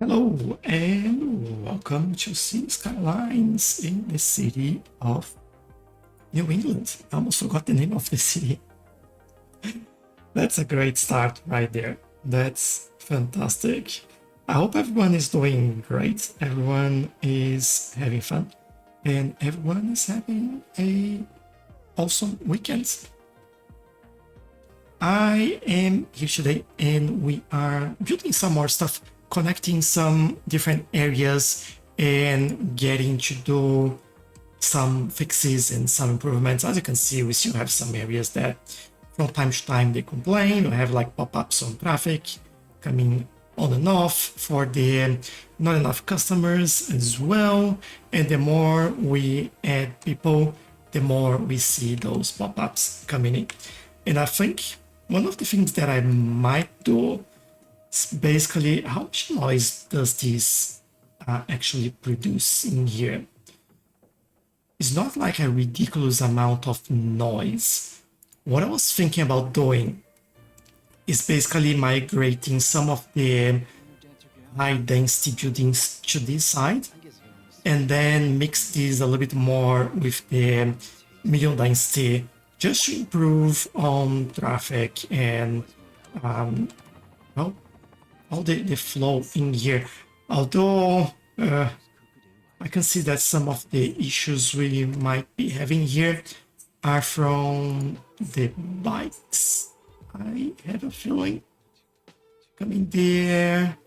Hello and welcome to Cities Skylines in the city of New England. I almost forgot the name of the city. That's a great start right there. That's fantastic. I hope everyone is doing great. Everyone is having fun and everyone is having a awesome weekend. I am here today and we are building some more stuff, connecting some different areas and getting to do some fixes and some improvements. As you can see, we still have some areas that from time to time they complain or have like pop-ups on traffic coming on and off for the not enough customers as well. And the more we add people, the more we see those pop-ups coming in. And I think one of the things that I might do is basically how much noise does this actually produce in here? It's not like a ridiculous amount of noise. What I was thinking about doing is basically migrating some of the high density buildings to this side and then mix these a little bit more with the medium density just to improve on traffic and well, all the flow in here. Although I can see that some of the issues we might be having here are from the bikes. I have a feeling coming there,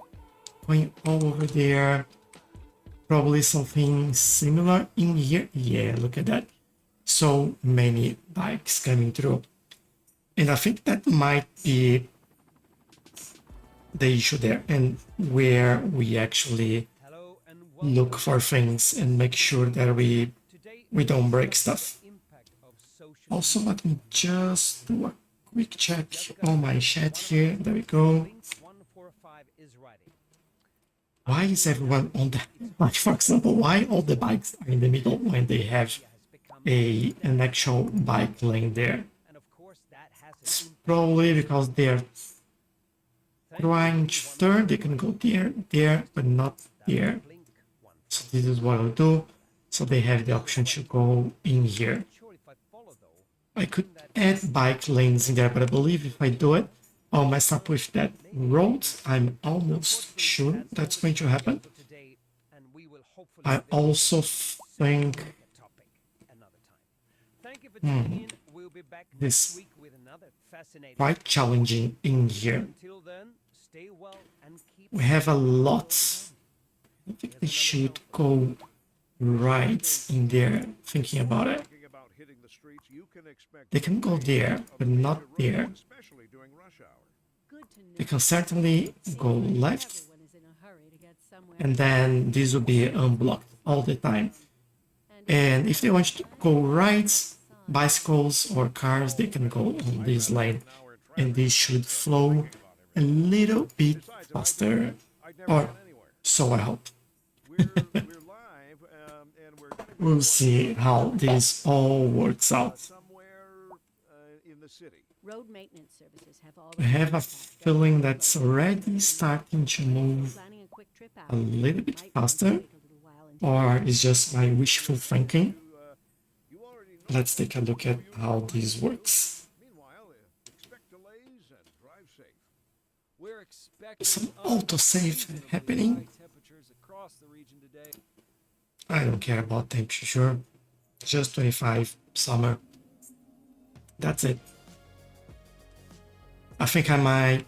going all over there. Probably something similar in here. Yeah, look at that. So many bikes coming through. And I think that might be the issue there and where we actually look for things and make sure that we don't break stuff. Also, let me just do a quick check on my chat here. There we go. Why is everyone on the like, for example, why all the bikes are in the middle when they have an actual bike lane there? It's probably because they're trying to turn. They can go there, but not there. So this is what I'll do. So they have the option to go in here. I could add bike lanes in there, but I believe if I do it, I'll mess up with that road. I'm almost sure that's going to happen. I also think this quite challenging in here. We have a lot. I think they should go right in there, thinking about it. They can go there, but not there. They can certainly go left, and then this will be unblocked all the time. And if they want to go right, bicycles or cars, they can go on this lane, and this should flow a little bit faster, or so I hope. We'll see how this all works out. Road maintenance services have I have a feeling that's already starting to move a little bit faster, or it's just my wishful thinking. Let's take a look at how this works. Some autosave happening. I don't care about temperature, just 25 summer. That's it. I think I might,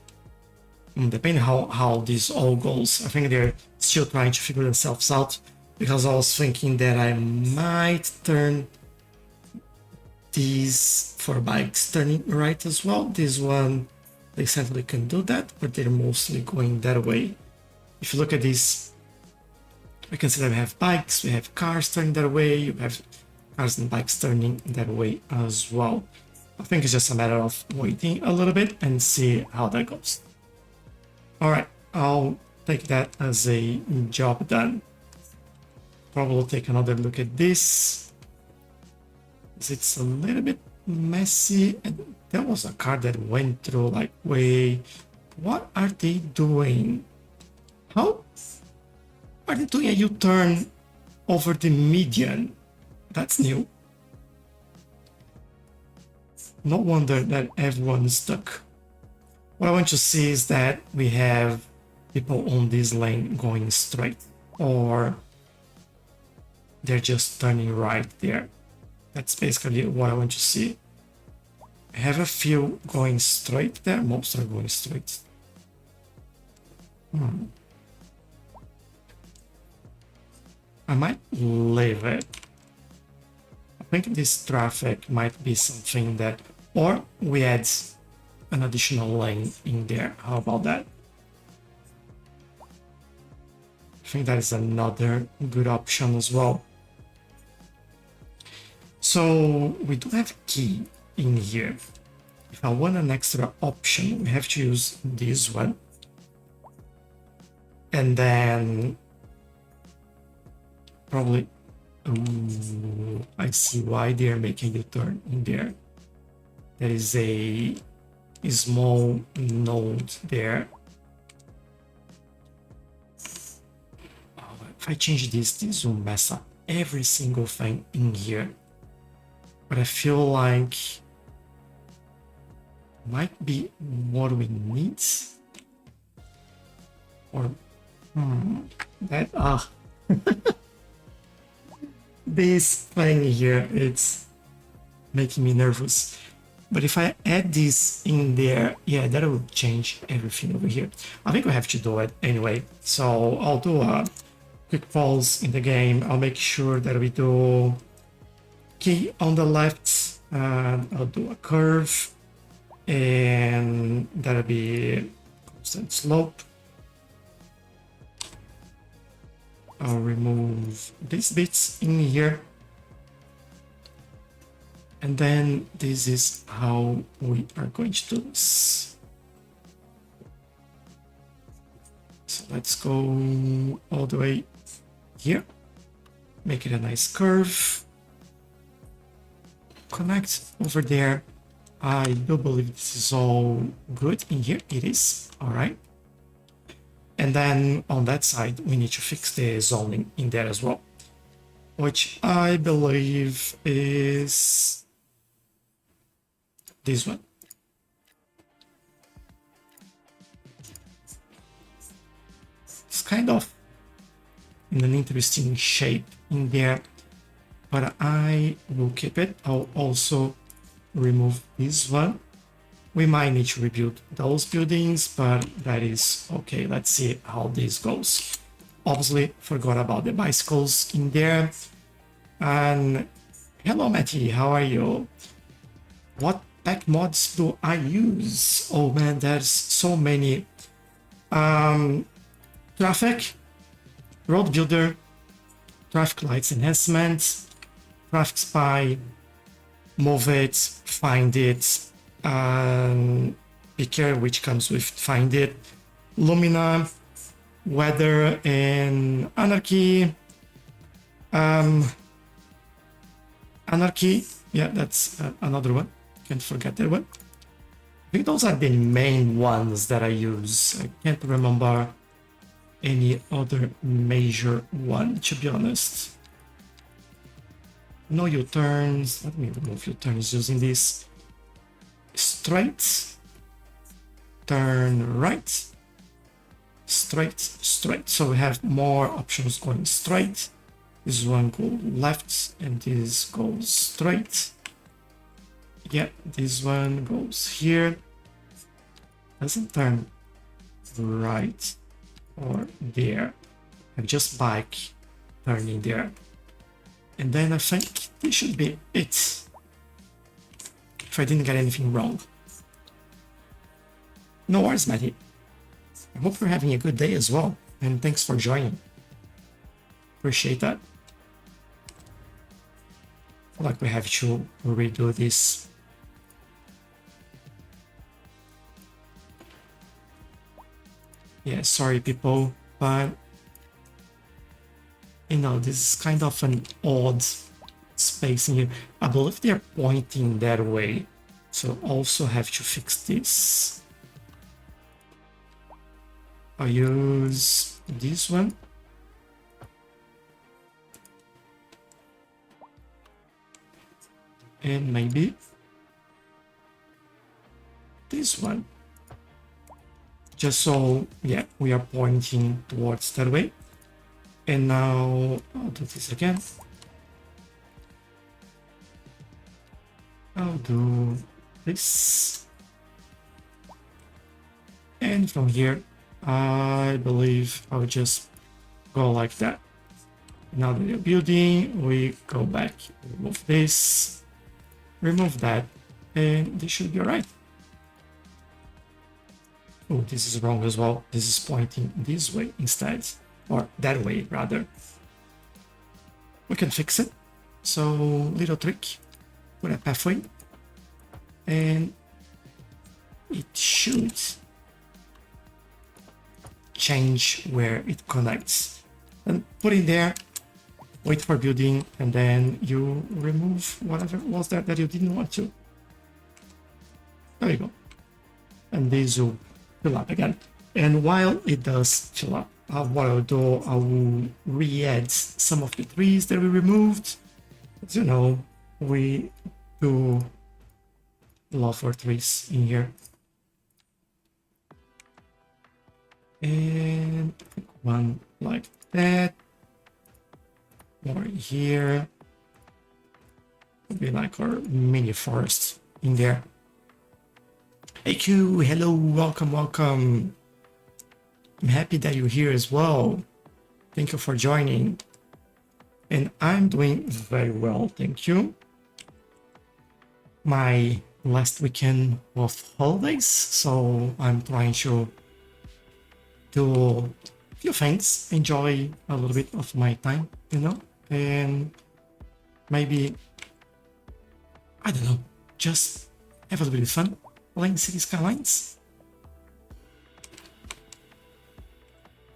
depending how this all goes, I think they're still trying to figure themselves out, because I was thinking that I might turn these for bikes turning right as well. This one, they certainly can do that, but they're mostly going that way. If you look at this, we can see that we have bikes, we have cars turning that way, you have cars and bikes turning that way as well. I think it's just a matter of waiting a little bit and see how that goes. Alright, I'll take that as a job done. Probably take another look at this. It's a little bit messy, and there was a car that went through like way. What are they doing? How are they doing a U-turn over the median? That's new. No wonder that everyone is stuck. What I want to see is that we have people on this lane going straight, or they're just turning right there. That's basically what I want to see. I have a few going straight there. Most are going straight. I might leave it. I think this traffic might be something that, or we add an additional lane in there. How about that? I think that is another good option as well. So we do have key in here. If I want an extra option, we have to use this one. And then probably, ooh, I see why they're making a turn in there. There is a small node there. Oh, if I change this will mess up every single thing in here. But I feel like might be what we need. Or that this thing here, it's making me nervous. But if I add this in there, yeah, that will change everything over here. I think we have to do it anyway. So I'll do a quick pause in the game. I'll make sure that we do key on the left. I'll do a curve, and that'll be constant slope. I'll remove these bits in here. And then this is how we are going to do this. So let's go all the way here. Make it a nice curve. Connect over there. I do believe this is all good in here. It is. All right. And then on that side, we need to fix the zoning in there as well, which I believe is this one. It's kind of in an interesting shape in there, but I will keep it. I'll also remove this one. We might need to rebuild those buildings, but that is okay. Let's see how this goes. Obviously, forgot about the bicycles in there. And hello, Matty, how are you? What pack mods do I use? Oh man, there's so many. Traffic, road builder, traffic lights enhancement, traffic spy, move it, find it, picker, which comes with find it, Lumina, weather, and anarchy. Anarchy, yeah, that's another one. Can't forget that one. I think those are the main ones that I use. I can't remember any other major one, to be honest. No U-turns. Let me remove U-turns using this. Straight, turn right, straight, straight. So we have more options going straight. This one goes left, and this goes straight. Yeah, this one goes here. Doesn't turn right or there. I just bike turning there. And then I think this should be it. If I didn't get anything wrong. No worries, Matty. I hope you're having a good day as well. And thanks for joining. Appreciate that. I feel like we have to redo this. Yeah, sorry people, but you know, this is kind of an odd space in here. I believe they're pointing that way, so also have to fix this. I use this one. And maybe this one. Just so, yeah, we are pointing towards that way. And now I'll do this again. I'll do this. And from here, I believe I'll just go like that. Now that you're building, we go back, remove this, remove that, and this should be all right. Oh, this is wrong as well. This is pointing this way instead, or that way rather. We can fix it. So, little trick, put a pathway, and it should change where it connects. And put in there, wait for building, and then you remove whatever was there that you didn't want to. There you go. And this will fill up again. And while it does fill up, what I'll do, I will re-add some of the trees that we removed. As you know, we do love for trees in here. And one like that. More here. Would be like our mini forest in there. Hey Q, hello, welcome, welcome. I'm happy that you're here as well. Thank you for joining. And I'm doing very well, thank you. My last weekend of holidays, so I'm trying to do a few things, enjoy a little bit of my time, you know, and maybe, I don't know, just have a little bit of fun playing Cities Skylines.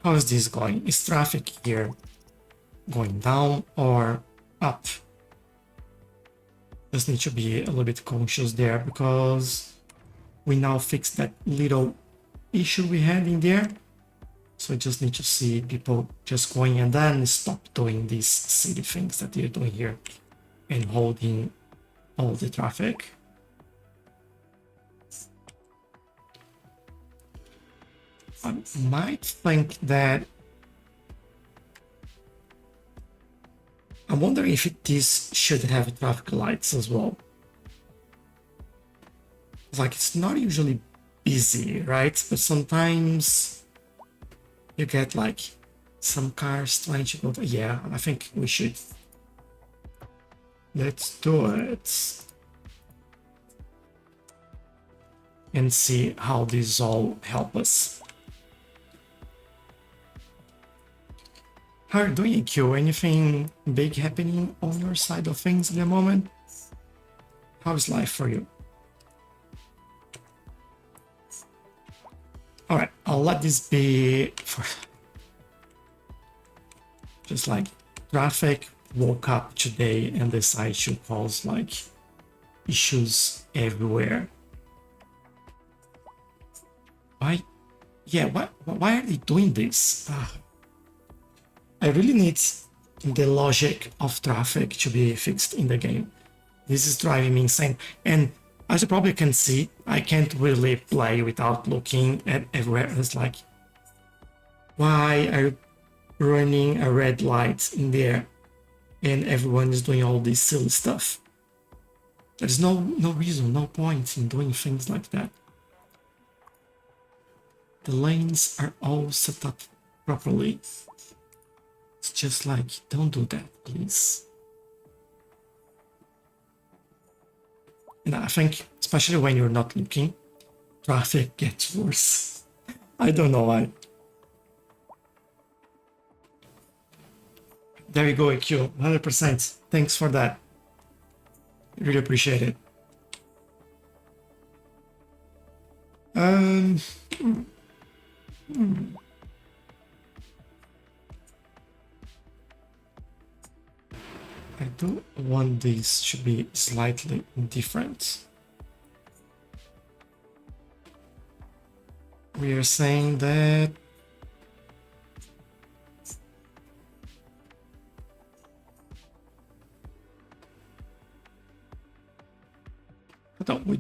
How is this going? Is traffic here going down or up? Just need to be a little bit conscious there because we now fixed that little issue we had in there. So I just need to see people just going and then stop doing these silly things that they're doing here and holding all the traffic. I might think that I'm wondering if this should have traffic lights as well. Like, it's not usually busy, right? But sometimes you get like some cars trying to go. Yeah, I think we should. Let's do it. And see how these all help us. How are you doing, Q? Anything big happening on your side of things at the moment? How's life for you? All right, I'll let this be for just like traffic woke up today and decided to cause like issues everywhere. Why? Yeah, why are they doing this? I really need the logic of traffic to be fixed in the game. This is driving me insane. And as you probably can see, I can't really play without looking at everywhere. It's like, why are you running a red light in there and everyone is doing all this silly stuff? There's no reason, no point in doing things like that. The lanes are all set up properly. It's just like, don't do that, please. And I think, especially when you're not looking, traffic gets worse. I don't know why. There you go, EQ, 100%. Thanks for that. Really appreciate it. I do want this to be slightly different. We are saying that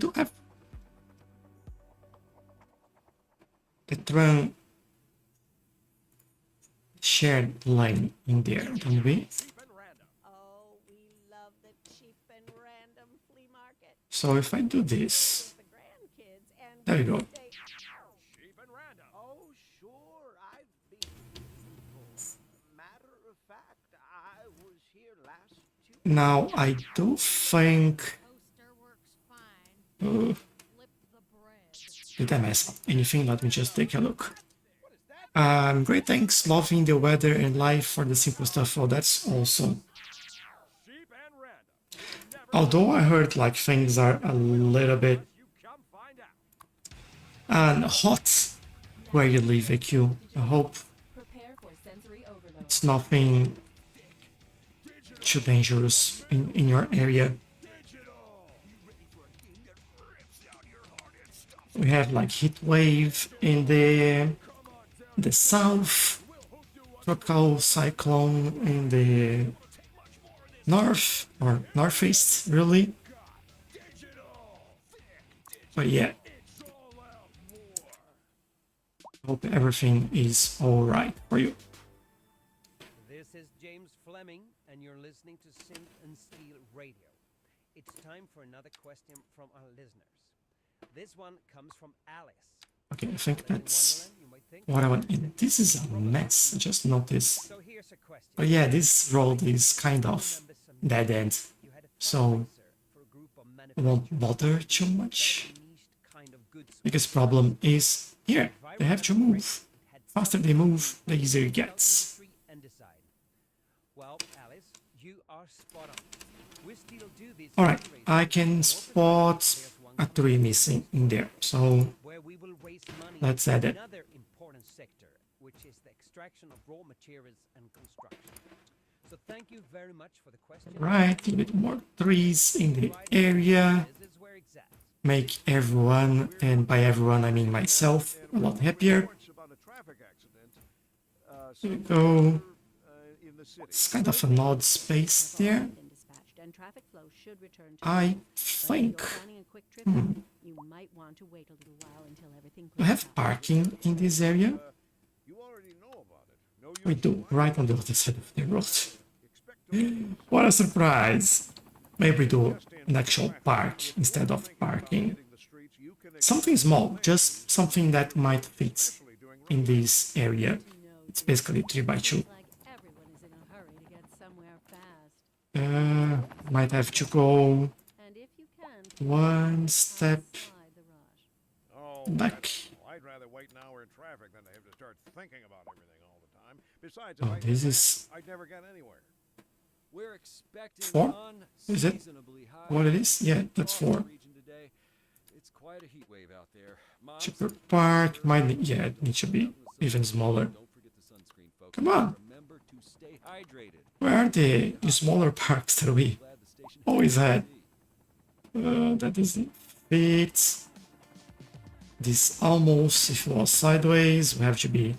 do have the tram shared lane in there, don't we? Oh, we love the cheap and random flea market. So if I do this, The grandkids and there you go. they Cheap and random. Oh, sure. I've been before. Matter of fact, I was here last Tuesday. Now I do think. Toaster works fine. Uh, Flip the bread. did I mess up anything? Let me just take a look. Great, thanks. Loving the weather and life for the simple stuff. Oh, that's awesome. Cheap and random. Although I heard like things are a little bit You come find out. hot where you live, AQ. I hope prepare for sensory overload. it's nothing too dangerous in your area. We have like heat wave in the south, tropical cyclone in the north or northeast, really. But yeah, hope everything is all right for you. This is James Fleming, and you're listening to Synth and Steel Radio. It's time for another question from our listeners. This one comes from Alice. Okay, I think Alice in that's Wonderland, you might think. what I want. And this is a mess. I just noticed. So here's a question. But yeah, this road is kind of Remember some dead end, you had a so fundraiser for a group of I won't manufacturers. bother too much. Very niched kind of goods. Because problem is here, they have to move. Faster they move, the easier it gets. And decide. Well, Alice, you are spot on. We still do this Alright, fundraiser I can spot a tree missing in there, so where we will raise money let's for add it. another important sector, which is the extraction of raw materials and construction. So thank you very much for the question. Right, a bit more trees in the area. This is where it's at. Make everyone, and by everyone I mean myself, a lot happier. Reports about a traffic accident. Here we go. In the city. It's kind of an odd space there. been dispatched and traffic flow should return to I normal. But if think you're planning a quick trip, you might want to wait a little while until everything we have clears out. parking in this area. You already know about it. No We use do, right on the other side of the road. expect to What a surprise! Maybe we do an actual park instead of parking. hitting the streets. You can Something small, just something that might fit actually doing in this area. It's basically 3x2. Like everyone is in a hurry to get somewhere fast. Might have to go And if you can, one step slide the rush. Oh, back. I'd rather wait an hour in traffic than to have to start thinking about everything all the time. Besides, Oh, if I did this that, is I'd never get anywhere. We're expecting 4? Is it unseasonably high what it is? Yeah, that's across 4. the region today. It's quite a heat wave out there. Miles Cheaper to park, might need, yeah, it needs to be even smaller. Don't forget the sunscreen, folks. Come on. Remember to stay hydrated. Where are the smaller parks that we Glad the station always had? be. That doesn't fit. This almost, if it was sideways, we have to be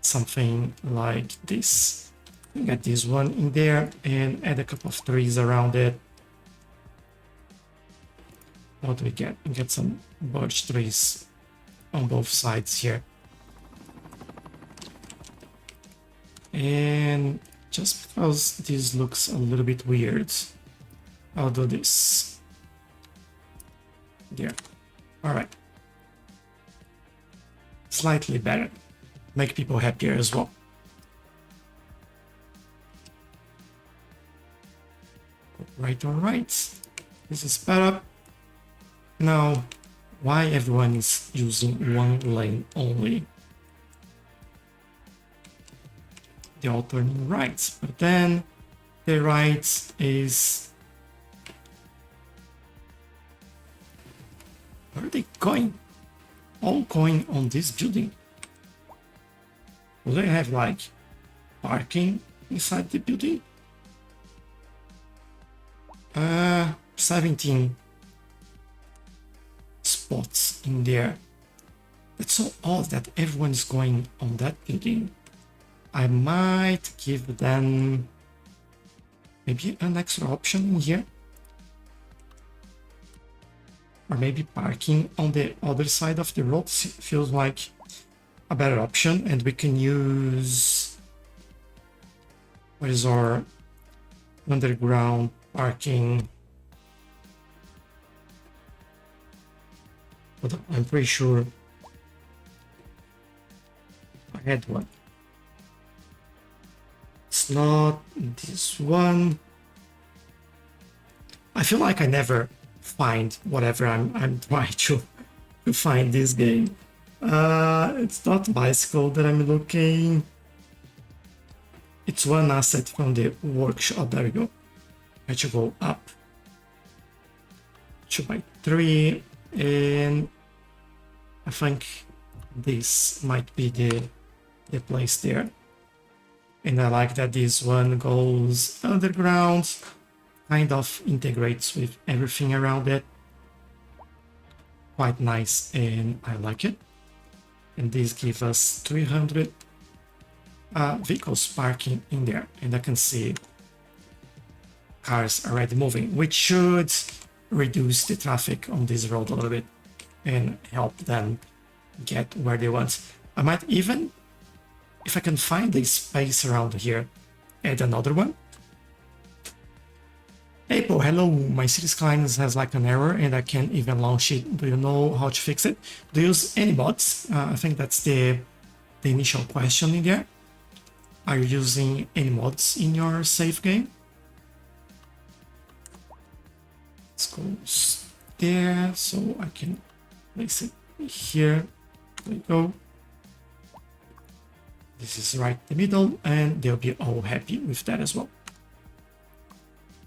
something like this. Get this one in there and add a couple of trees around it. What do we get? We get some birch trees on both sides here. And just because this looks a little bit weird, I'll do this. There. Alright. Slightly better. Make people happier as well. Alright. This is better. Now, why everyone is using one lane only? They're all turning right, but then the right is... Where are they going? All going on this building. Will they have like parking inside the building? 17 spots in there. It's so odd that everyone is going on that building. I might give them maybe an extra option in here. or maybe parking on the other side of the road feels like a better option. And we can use, what is our underground parking? But I'm pretty sure I had one. It's not this one. I feel like I never find whatever I'm trying to find this game. It's not bicycle that I'm looking. It's one asset from the workshop. There we go. I have to go up 2x3, and I think this might be the place there. And I like that this one goes underground, kind of integrates with everything around it. Quite nice, and I like it. And this gives us 300 vehicles parking in there, and I can see cars already moving, which should reduce the traffic on this road a little bit and help them get where they want. I might even, if I can find a space around here, add another one. Hey Paul, hello, my Cities Skylines has like an error and I can't even launch it. Do you know how to fix it? Do you use any mods? I think that's the initial question in there. Are you using any mods in your save game? Let's go there so I can place it here. There we go. This is right in the middle, and they'll be all happy with that as well.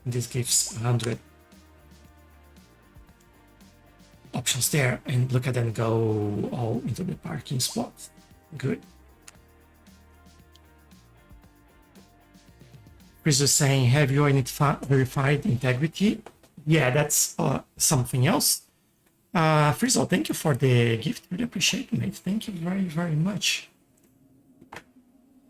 And this gives 100 options there, and look at them go all into the parking spot. Good. Chris is saying, have you verified integrity? Yeah, that's something else. Frizzle, thank you for the gift. Really appreciate it, mate. Thank you very, very much.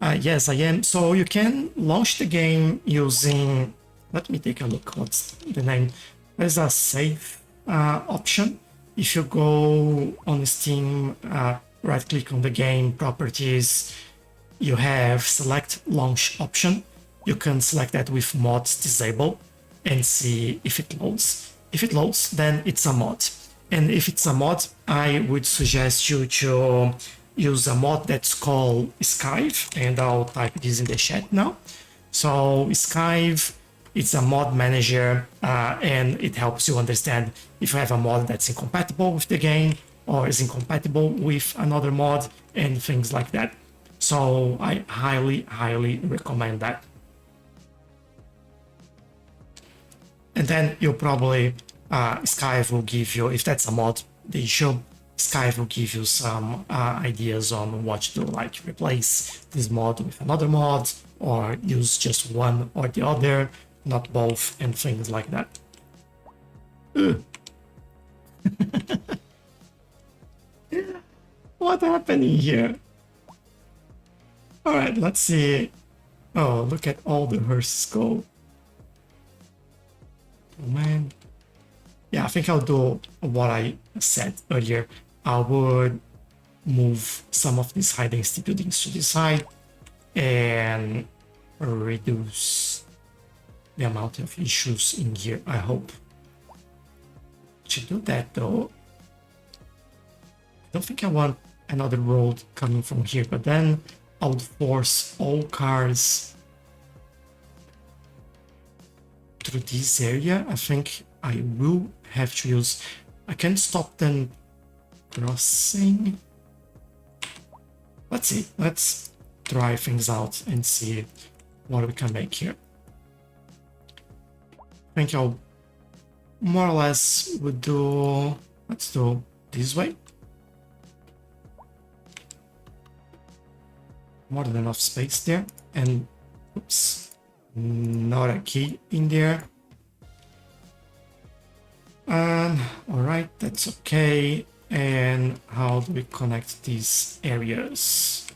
Yes, I am. So you can launch the game using, let me take a look, what's the name? There's a save option. If you go on Steam, right click on the game, properties, you have select launch option. You can select that with mods disabled and see if it loads. If it loads, then it's a mod. And if it's a mod, I would suggest you to use a mod that's called Skive, and I'll type this in the chat now. So Skive, it's a mod manager, and it helps you understand if you have a mod that's incompatible with the game or is incompatible with another mod and things like that. So I highly, highly recommend that. And then you'll probably, Skive will give you, if that's a mod, the issue, Skive will give you some ideas on what to do, like replace this mod with another mod, or use just one or the other, not both, and things like that. What happened here? Alright, let's see. Oh, look at all the hearses go. Oh man. Yeah, I think I'll do what I said earlier. I would move some of these high density buildings to the side and reduce the amount of issues in here, I hope. To do that though, I don't think I want another road coming from here, but then I would force all cars through this area. I think I will have to use, I can stop them crossing. Let's see, let's try things out and see what we can make here. I think I'll more or less would do, let's do this way. More than enough space there, and oops, not a key in there. And all right, that's okay. And how do we connect these areas?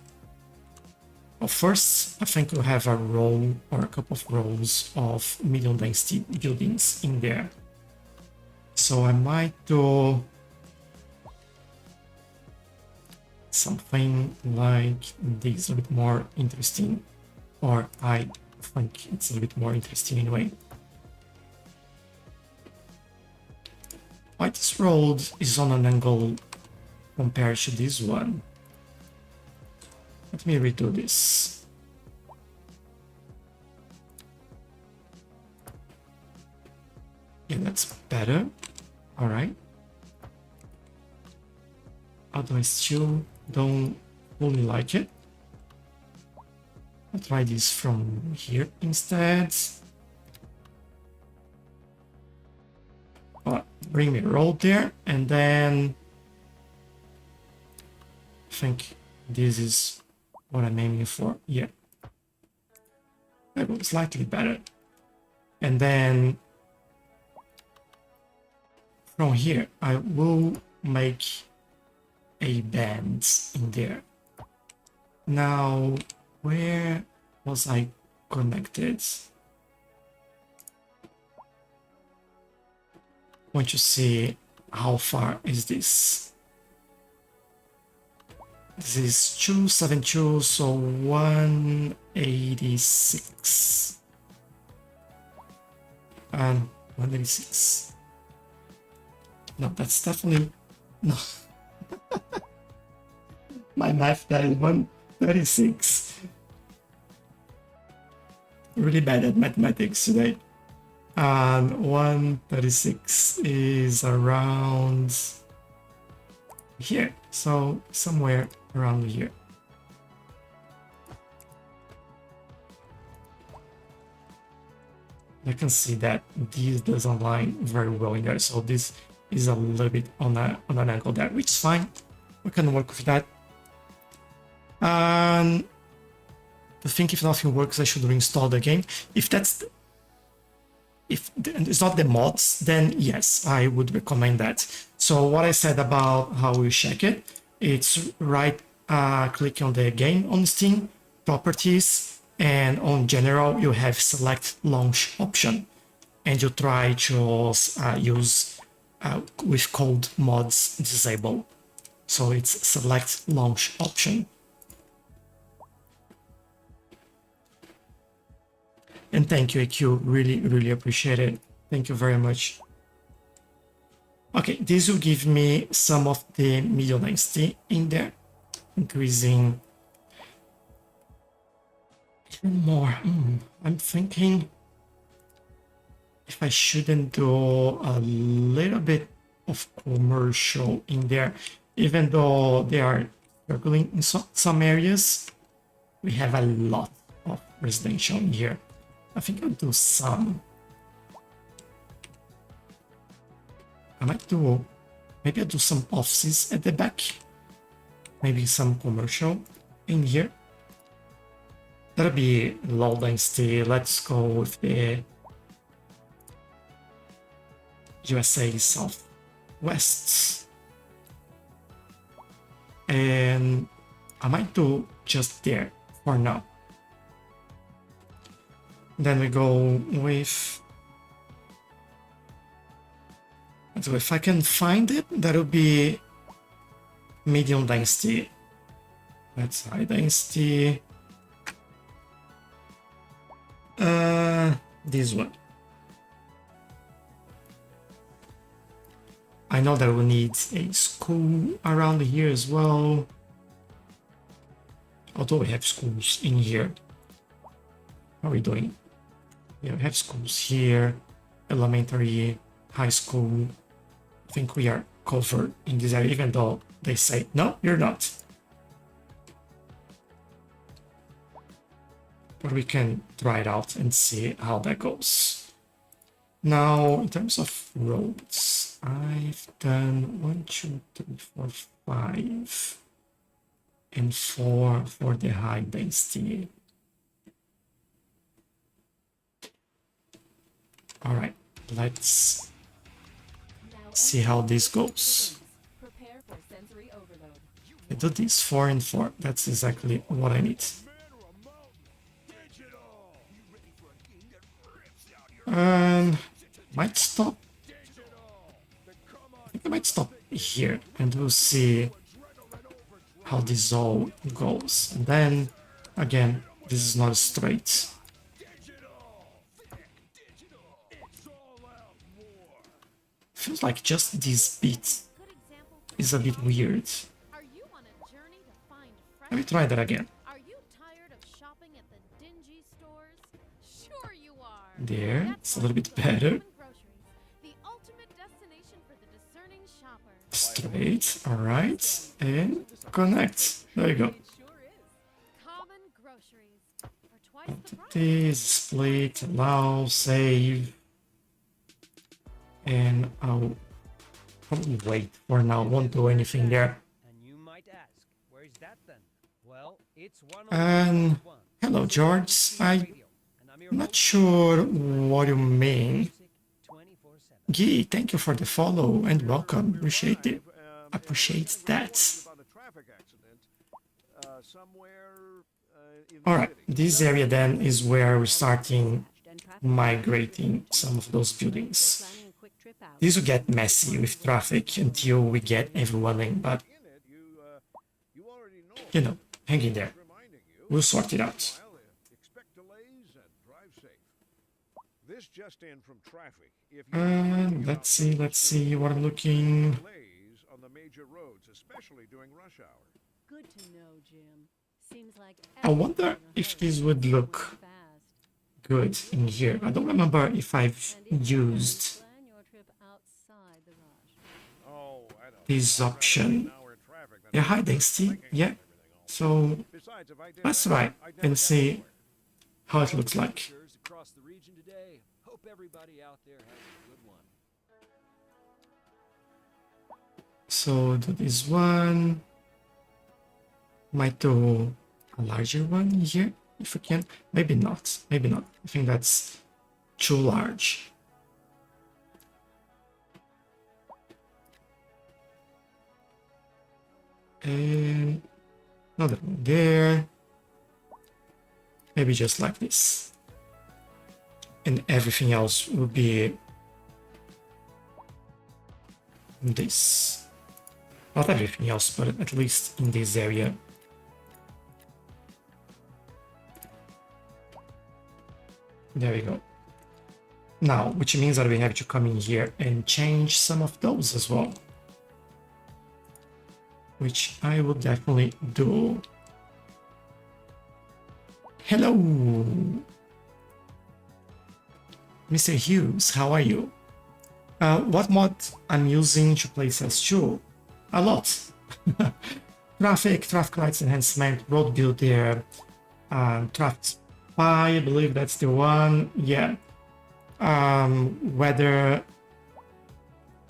Well, first, I think we'll have a row or a couple of rows of medium density buildings in there. So I might do something like this, a bit more interesting, or I think it's a bit more interesting anyway. Why this road is on an angle compared to this one? Let me redo this. Yeah, that's better. All right. Although I still don't fully like it. I'll try this from here instead. Bring me a road there, and then I think this is what I'm aiming for. Yeah, that was slightly better. And then from here, I will make a bend in there. Now, where was I connected? Want to see how far is this? This is 272, so 186. And 186. No, that's definitely no. My math that is 136. Really bad at mathematics today. And 136 is around here, so somewhere around here. I can see that this doesn't line very well in there, so this is a little bit on an angle there, which is fine. We can work with that. And I think if nothing works, I should reinstall the game. If it's not the mods, then yes, I would recommend that. So what I said about how we check it, it's click on the game on Steam, properties, and on general, you have select launch option. And you try to use with code mods disable. So it's select launch option. And thank you, AQ. Really, really appreciate it. Thank you very much. Okay, this will give me some of the medium density in there, increasing even more. I'm thinking if I shouldn't do a little bit of commercial in there, even though they are struggling in some areas. We have a lot of residential in here. I think I'll do some. Maybe I'll do some offices at the back. Maybe some commercial in here. That'll be low density. Let's go with the USA Southwest. And I might do just there for now. Then we go with, so if I can find it, that'll be medium density. That's high density. This one. I know that we need a school around here as well. Although we have schools in here. How are we doing? Yeah, we have schools here, elementary, high school. I think we are covered in this area, even though they say, no, you're not. But we can try it out and see how that goes. Now, in terms of roads, I've done 1, 2, 3, 4, 5, and 4 for the high density. All right, let's see how this goes. I do this 4 and 4. That's exactly what I need. Might stop here and we'll see how this all goes. And then again, this is not straight. Feels like just this bit Good example. is a bit weird. Are you on a journey to find fresh? Let me try that again. Are you tired of shopping at the dingy stores? Sure you are. There, That's it's a why little bit we have better. Common Groceries, the ultimate destination for the discerning shopper. Straight, alright, and connect. There you go. Common Groceries for twice the price. This split, allow, save. And I'll probably wait for now, won't do anything there. And you might ask, where's that then? Well, it's one And hello, George. I'm not sure what you mean. Gee, thank you for the follow and welcome. Appreciate it. Appreciate that. About a traffic accident somewhere in the Alright, city. this area then is where we're starting migrating some of those buildings. This will get messy with traffic until we get everyone in, but In it, you already know. you know, hang in there. Reminding you. We'll sort it out. Well, expect delays and drive safe. This just in from traffic. If Let's see what I'm looking. delays on the major roads, especially during rush hour. Good to know, Jim. Seems like I wonder if this would look good in here. I don't remember if I've used plan your trip outside the rush. Oh, I don't. this option. Now we're in traffic. That's Yeah, hi Dexty. Yeah. So Besides, if I did let's that, try I'd never and get see anywhere. how it looks like. Tours across the region today. Hope everybody out there has a good one. So do this one. Might do a larger one here if we can. Maybe not. Maybe not. I think that's too large. And another one there. Maybe just like this. And everything else will be this. Not everything else, but at least in this area. There we go. Now, which means that we have to come in here and change some of those as well. Which I will definitely do. Hello! Mr. Hughes, how are you? What mod I'm using to play CS2? A lot. Traffic lights enhancement, road builder, traffic spy, I believe that's the one. Yeah. Weather.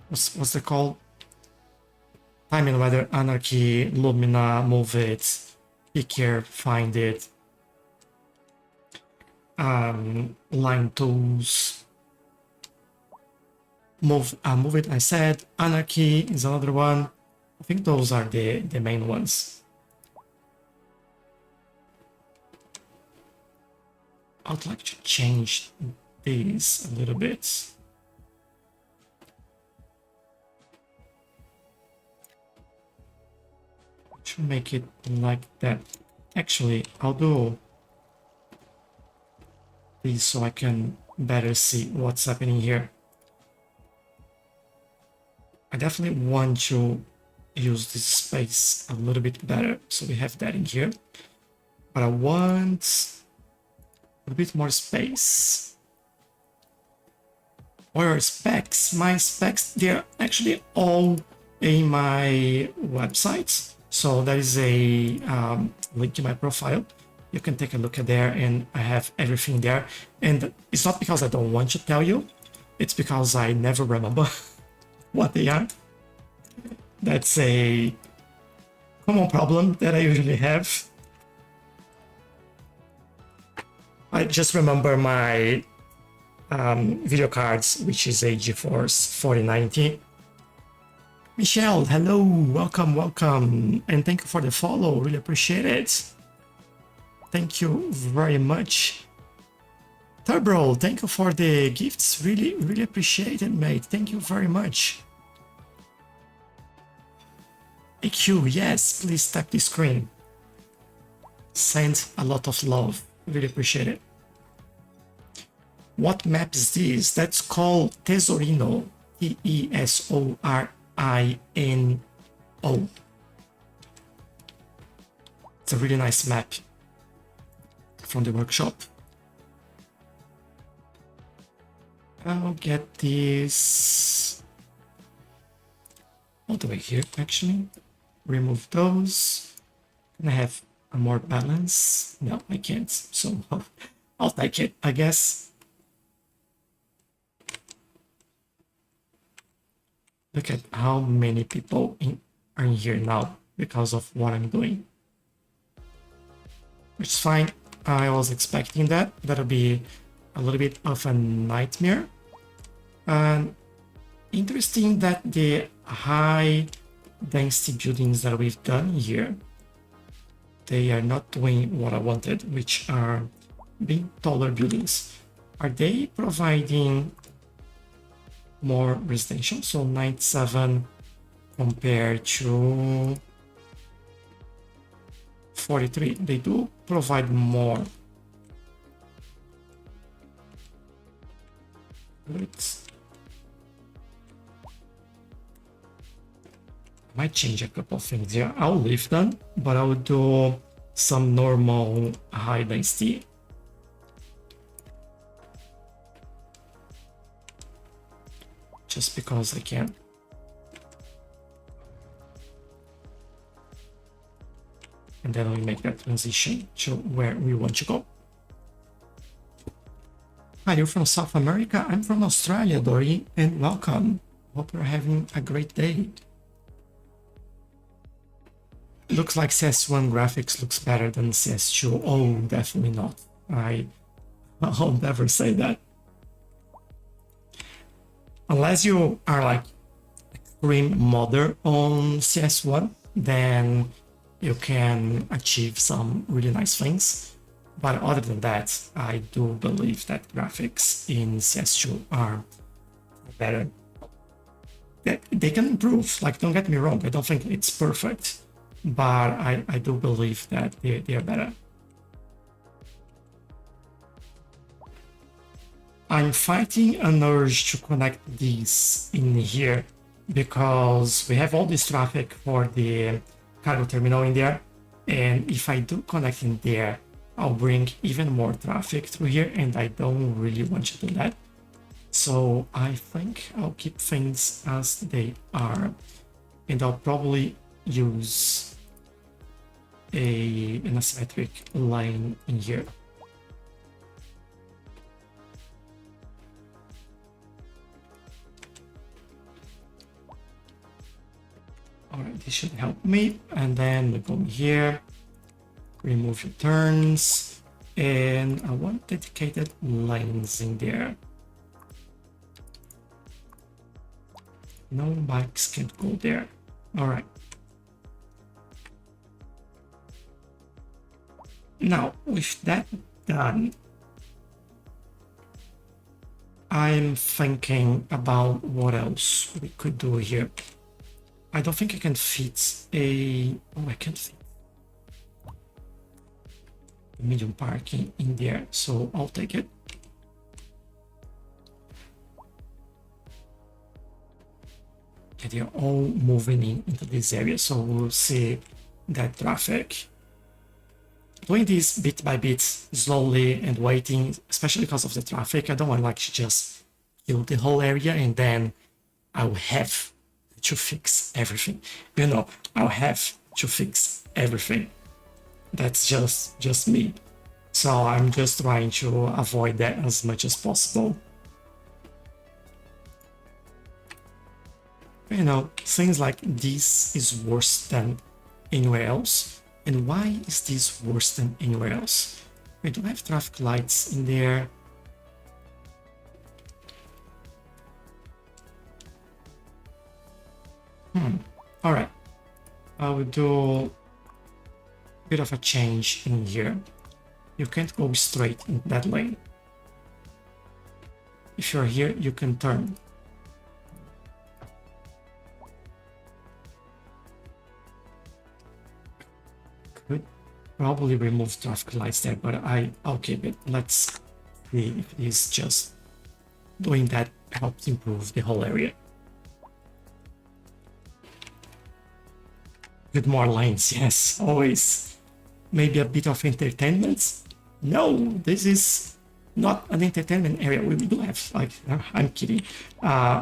What's it called? Time and weather, anarchy, Lumina, move it, pick here, find it. Line tools. Move it, I said. Anarchy is another one. I think those are the main ones. I'd like to change these a little bit. To make it like that. Actually, I'll do these so I can better see what's happening here. I definitely want to use this space a little bit better, so we have that in here. But I want a bit more space. Or specs. My specs, they're actually all in my website. So there is a link to my profile. You can take a look at there and I have everything there. And it's not because I don't want to tell you, it's because I never remember what they are. That's a common problem that I usually have. I just remember my video cards, which is a GeForce 4090. Michelle, hello, welcome, and thank you for the follow, really appreciate it. Thank you very much. Turbo, thank you for the gifts, really appreciate it, mate. Thank you very much. AQ, yes, please tap the screen. Send a lot of love. Really appreciate it. What map is this? That's called Tesorino. Tesorino. It's a really nice map from the workshop. I'll get this all the way here, actually. Remove those. Can I have a more balance? No, I can't. So I'll take it, I guess. Look at how many people are in here now because of what I'm doing. Which is fine. I was expecting that. That'll be a little bit of a nightmare. And interesting that the high density buildings that we've done here, they are not doing what I wanted, which are big taller buildings. Are they providing more residential? So 97 compared to 43. They do provide more. Let's might change a couple of things here. I'll leave them, but I'll do some normal high density. Just because I can. And then we make that transition to where we want to go. Hi, you're from South America? I'm from Australia, Dory, and welcome. Hope you're having a great day. Looks like CS1 graphics looks better than CS2. Oh, definitely not. I'll never say that. Unless you are like extreme modder on CS1, then you can achieve some really nice things. But other than that, I do believe that graphics in CS2 are better. They can improve, like, don't get me wrong, I don't think it's perfect, but I do believe that they are better. I'm fighting an urge to connect these in here because we have all this traffic for the cargo terminal in there, and if I do connect in there, I'll bring even more traffic through here, and I don't really want to do that. So I think I'll keep things as they are, and I'll probably use an asymmetric line in here. Alright, this should help me. And then we go here, remove your turns, and I want dedicated lanes in there. No bikes can't go there. Alright. Now, with that done, I'm thinking about what else we could do here. I don't think I can fit a... Oh, I can't fit medium parking in there, so I'll take it. Okay, they're all moving into this area, so we'll see that traffic. Doing this bit by bit, slowly and waiting, especially because of the traffic. I don't want like to just kill the whole area and then I'll have to fix everything. You know, I'll have to fix everything. That's just me. So I'm just trying to avoid that as much as possible. You know, things like this is worse than anywhere else. And why is this worse than anywhere else? We don't have traffic lights in there. All right, I will do a bit of a change in here. You can't go straight in that lane. If you're here, you can turn. Could probably remove traffic lights there, but I'll keep it. Let's see if it is just doing that helps improve the whole area. With more lines, yes, always. Maybe a bit of entertainment. No, this is not an entertainment area. We do have, like, I'm kidding.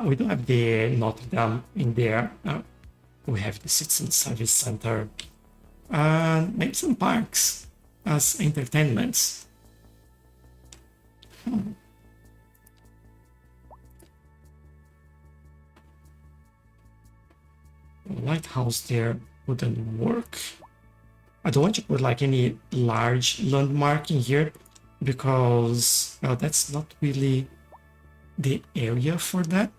We do have the Notre Dame in there. We have the Citizen Service Center. Maybe some parks as entertainments. Lighthouse there wouldn't work. I don't want to put like any large landmark in here because, well, that's not really the area for that.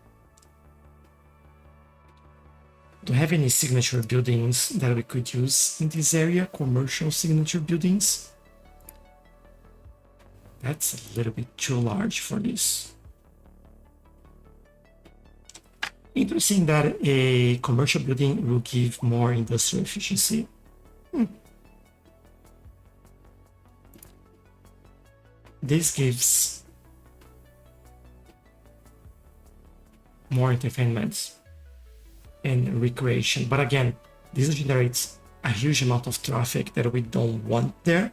Do you have any signature buildings that we could use in this area? Commercial signature buildings? That's a little bit too large for this. Interesting that a commercial building will give more industrial efficiency. This gives more entertainment and recreation, but again, this generates a huge amount of traffic that we don't want there.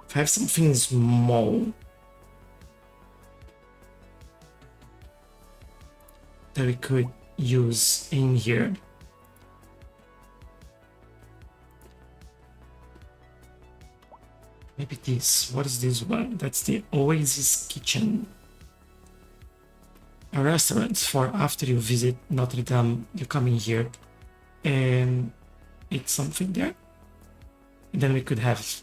If I have something small that we could use in here. Maybe this. What is this one? That's the Oasis Kitchen. A restaurant for after you visit Notre Dame, you come in here and eat something there. And then we could have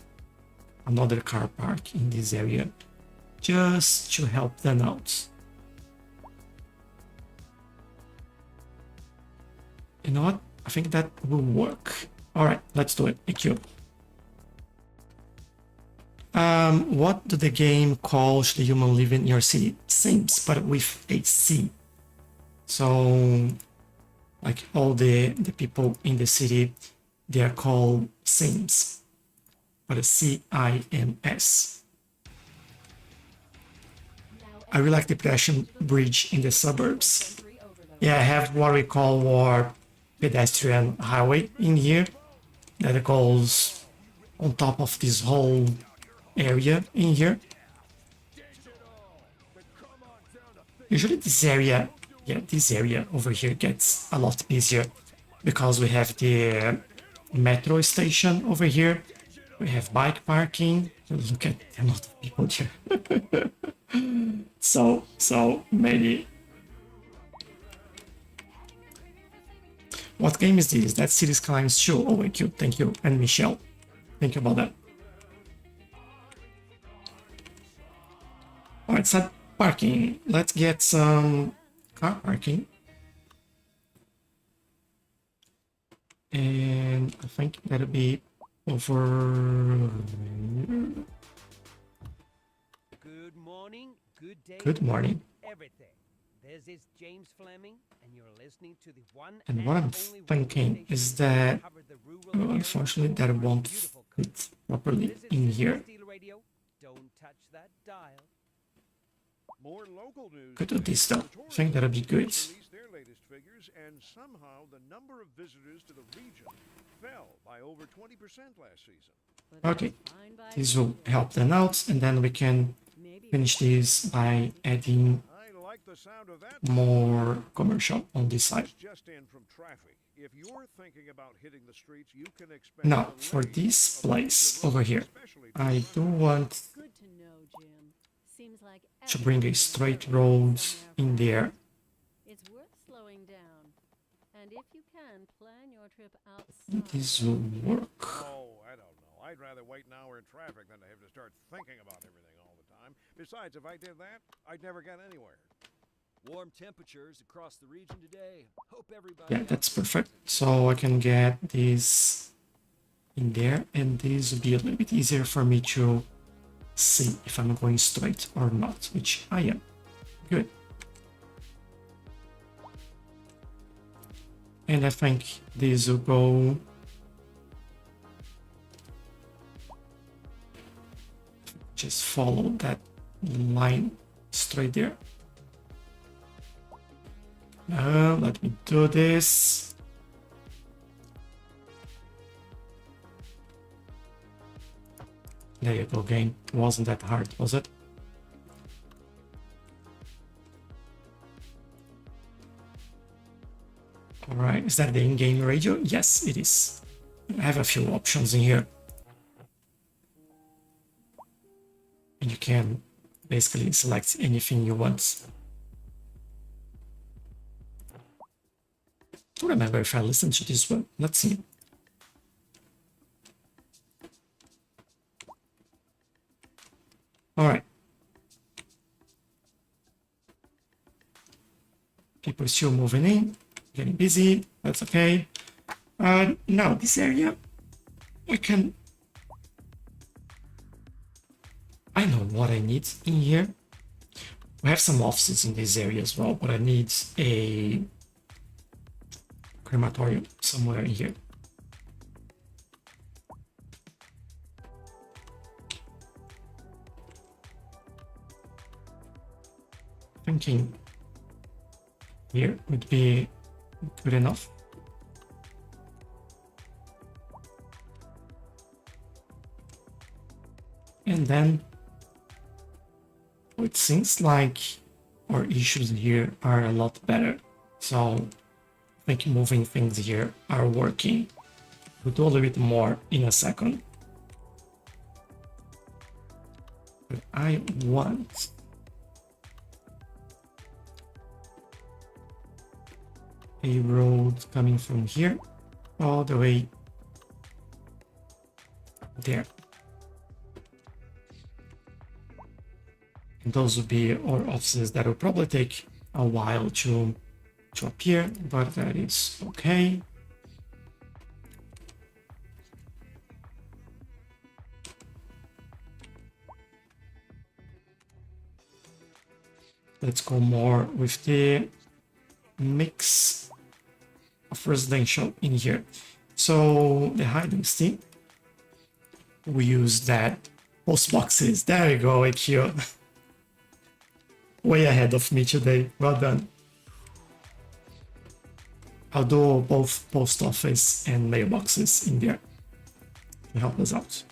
another car park in this area just to help them out. You know what? I think that will work. All right, let's do it. Thank you. What do the game call should the human live in your city? Sims, but with a C. So, like all the people in the city, they are called Sims, but a C-I-M-S. I really like the pedestrian bridge in the suburbs. Yeah, I have what we call our pedestrian highway in here that goes on top of this whole area in here. Usually this area over here gets a lot busier because we have the metro station over here. We have bike parking. Look at the amount of people here. so many. What game is this? That's Cities Skylines 2. Oh, thank you, thank you. And Michelle, thank you about that. Alright, set parking. Let's get some car parking. And I think that'll be over. Good morning, good day. Good morning. Everything. This is James Fleming, and you're listening to the one And what I'm only thinking radio is station that, cover the rural areas unfortunately, that of our won't beautiful fit properly This is in Cities here. Steel Radio. Don't touch that dial. More local news. Could do today. this though. The I think that'll be tourism good. released their latest figures, and somehow the number of visitors to the region fell by over 20% last season. But Okay, that's fine by this me. will help them out, and then we can Maybe finish this by adding I like the sound of that. more commercial on this side. It's just in from traffic. If you're thinking about hitting the streets, you can expect Now, for delays this of place major over roads, here, especially to I the do want good to know, Jim. Seems like to bring a everything's straight somewhere road for in us. there. It's worth slowing down. And if you can, plan your trip outside. This will work. Oh, I don't know. I'd rather wait an hour in traffic than to have to start thinking about everything all the time. Besides, if I did that, I'd never get anywhere. Warm temperatures across the region today. Hope everybody. Yeah, that's perfect. So I can get this in there, and this will be a little bit easier for me to see if I'm going straight or not, which I am. Good. And I think this will go Just follow that line straight there. Let me do this. There you go, game. Wasn't that hard, was it? Alright, is that the in-game radio? Yes, it is. I have a few options in here. And you can basically select anything you want. I don't remember if I listened to this one. Let's see. All right. People still moving in, getting busy. That's okay. Now this area, we can. I know what I need in here. We have some offices in this area as well, but I need a crematorium somewhere in here. Thinking here would be good enough. And then it seems like our issues here are a lot better. So I think moving things here are working. We'll do a little bit more in a second. But I want a road coming from here all the way there. And those will be our offices that will probably take a while to appear, but that is okay. Let's go more with the mix of residential in here. So the high density, we use that post boxes. There we go, AQ. Way ahead of me today. Well done. I'll do both post office and mailboxes in there to help us out.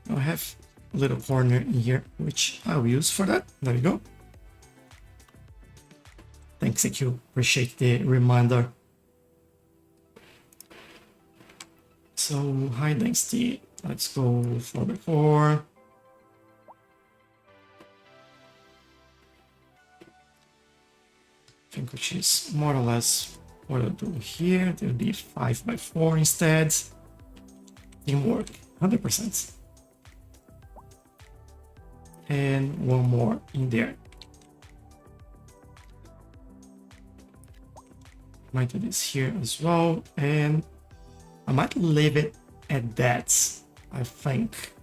I have a little corner in here, which I'll use for that. There we go. Thanks, AQ. Appreciate the reminder. So high density. Let's go 4x4. I think which is more or less what I'll do here. There'll be 5x4 instead. Teamwork, 100%. And one more in there. Might do this here as well, and I might leave it at that, I think.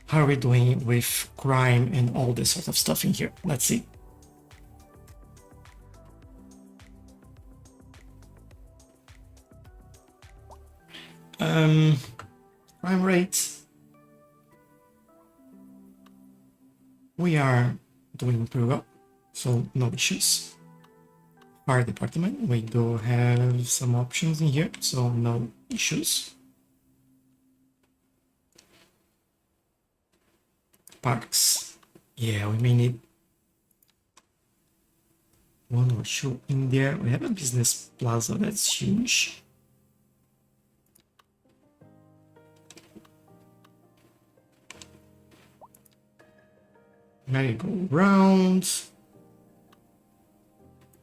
How are we doing with crime and all this sort of stuff in here? Let's see. Crime rate. We are doing pretty well, so no issues. Fire department, we do have some options in here, so no issues. Parks, yeah, we may need one or two in there. We have a business plaza that's huge. Merry-go-round.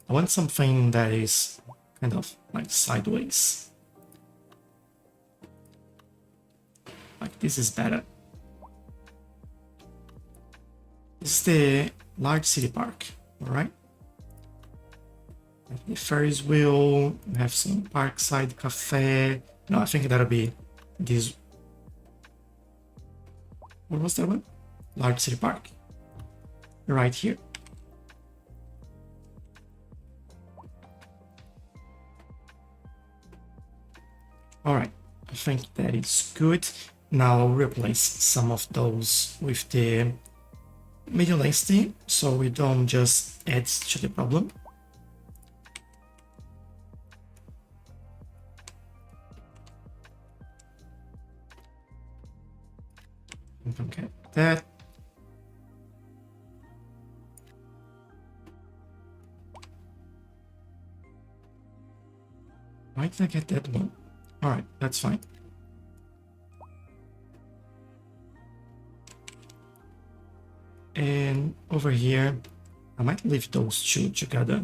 I want something that is kind of like sideways. Like this is better. This is the large city park, all right? The Ferris wheel, we have some parkside cafe. No, I think that'll be this. What was that one? Large city park. Right here. All right, I think that is good. Now I'll replace some of those with the medium density so we don't just add to the problem. Okay, that. Why did I get that one? All right, that's fine. And over here, I might leave those two together.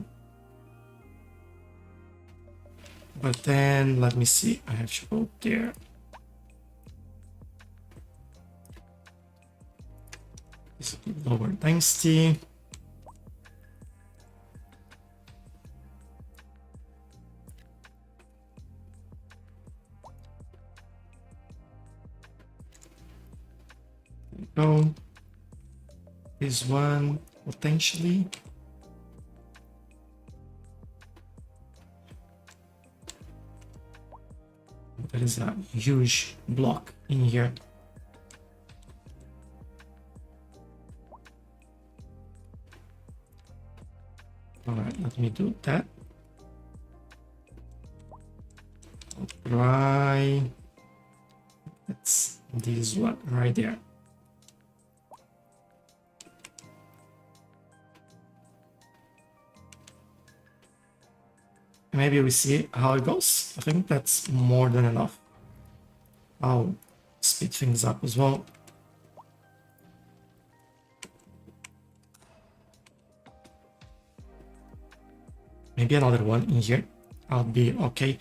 But then, let me see, I have to go there. This is lower density. Go. This one potentially. There is a huge block in here. All right, let me do that. I'll try. That's this one right there. Maybe we see how it goes. I think that's more than enough. I'll speed things up as well. Maybe another one in here. I'll be okay.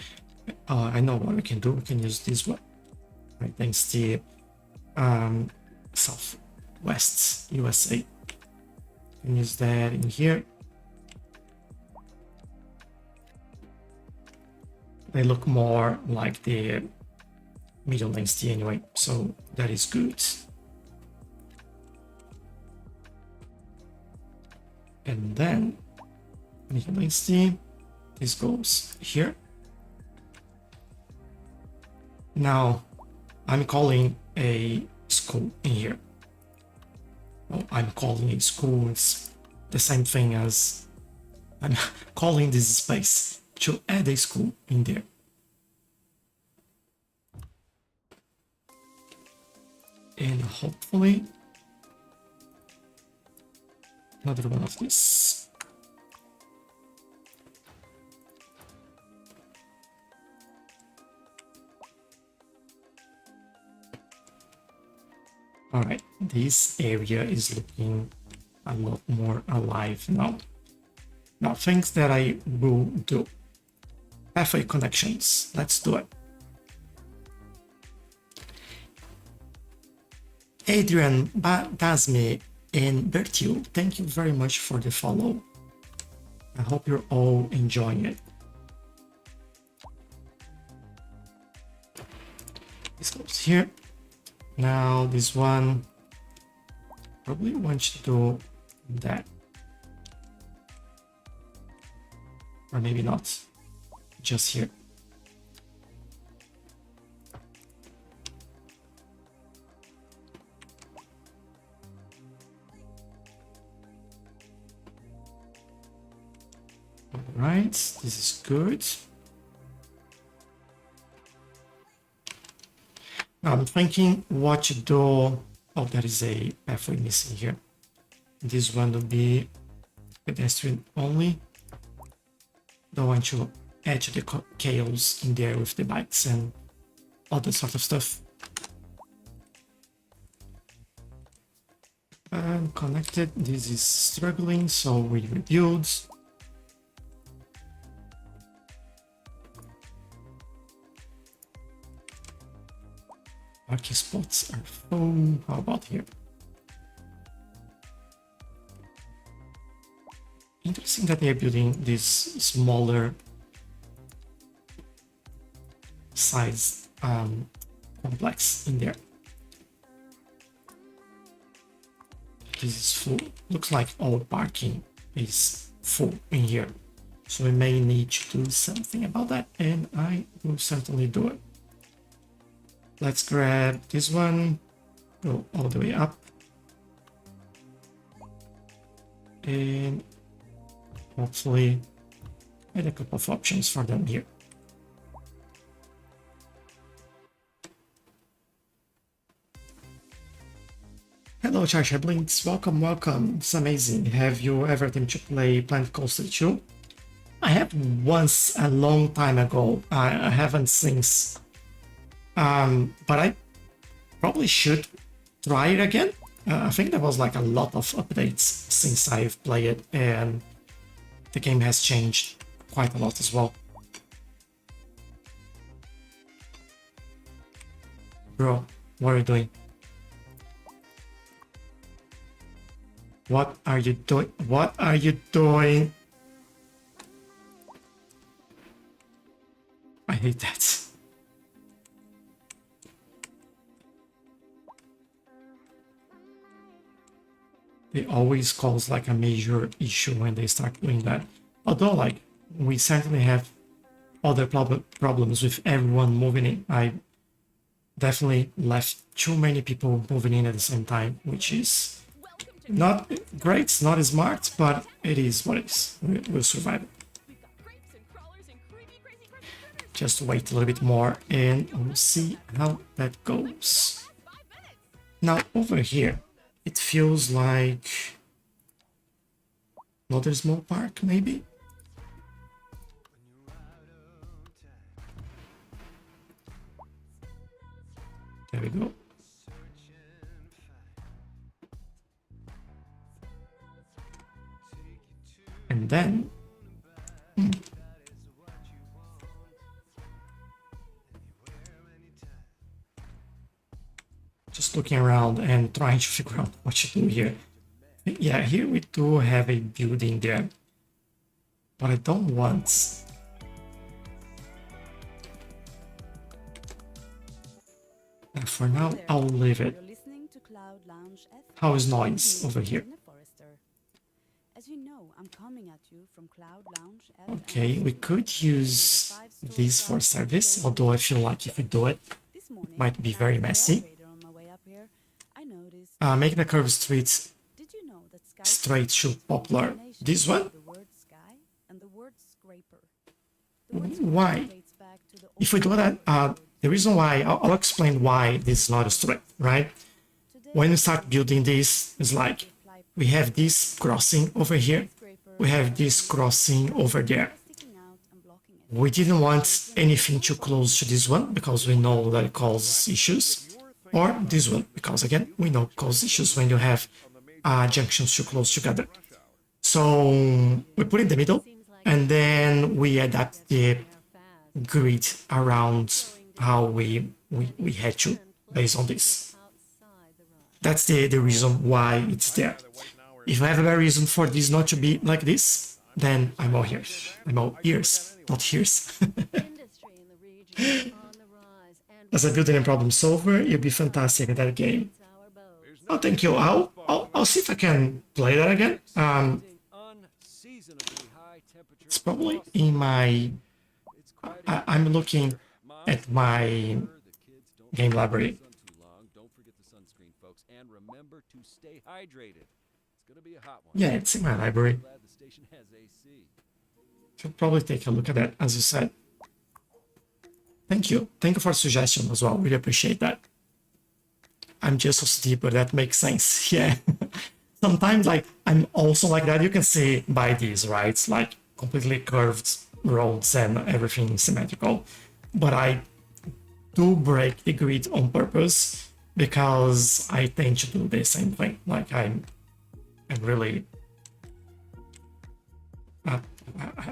I know what we can do. We can use this one. Right, thanks to Southwest USA. We can use that in here. They look more like the medium density anyway, so that is good. And then medium density, this goes here. Now I'm calling a school in here. Well, I'm calling a school, it's the same thing as I'm calling this space to add a school in there. And hopefully another one of this. All right, this area is looking a lot more alive now. Now, things that I will do. Pathway connections. Let's do it. Adrian, Dasme, and Bertil, thank you very much for the follow. I hope you're all enjoying it. This goes here. Now this one, probably want to do that. Or maybe not. Just here. All right, this is good. Now I'm thinking what to do. Oh, there is a pathway missing here. This one will be pedestrian only. Don't want to add to the chaos in there with the bikes and all that sort of stuff. And connected, this is struggling, so we rebuild. Parking spots are full. How about here? Interesting that they are building this smaller size complex in there. This is full. Looks like all parking is full in here. So we may need to do something about that, and I will certainly do it. Let's grab this one, go all the way up, and hopefully get a couple of options for them here. Hello, Charger Blinks. Welcome, welcome. It's amazing. Have you ever attempted to play Planet Coaster 2? I have once a long time ago. I haven't since. But I probably should try it again. I think there was like a lot of updates since I've played it, and the game has changed quite a lot as well. Bro, what are you doing? What are you doing? What are you doing? I hate that. They always cause like a major issue when they start doing that. Although like we certainly have other problems with everyone moving in. I definitely left too many people moving in at the same time, which is not great, it's not smart, but it is what it is. We'll survive it. Just wait a little bit more and we'll see how that goes. Now over here, it feels like another small park, maybe? There we go. And then just looking around and trying to figure out what to do here. Yeah, here we do have a building there, but I don't want. For now, I'll leave it. How is noise over here? As you know, I'm coming at you from Cloud Lounge. Okay, we could use this for service, although I feel like if we do it, it might be very messy. Make the curved streets straight to popular. This one? Why? If we do that, the reason why, I'll explain why this is not a straight, right? When we start building this, it's like we have this crossing over here, we have this crossing over there. We didn't want anything too close to this one because we know that it causes issues, or this one because again we know it causes issues when you have junctions too close together. So we put it in the middle, and then we adapt the grid around how we had to based on this. That's the reason why it's there. If I have a reason for this not to be like this, then I'm all ears. I'm all ears, not ears. As a built-in problem solver, you'll be fantastic at that game. Oh, thank you. I'll see if I can play that again. It's probably in my. I'm looking at my game library. Yeah, it's in my library. Should probably take a look at that, as you said. Thank you. Thank you for the suggestion as well. Really appreciate that. I'm just so steep, but that makes sense. Yeah. Sometimes, like, I'm also like that. You can see by these, right? It's like completely curved roads and everything symmetrical. But I do break the grid on purpose because I tend to do the same thing. Like, I'm really. I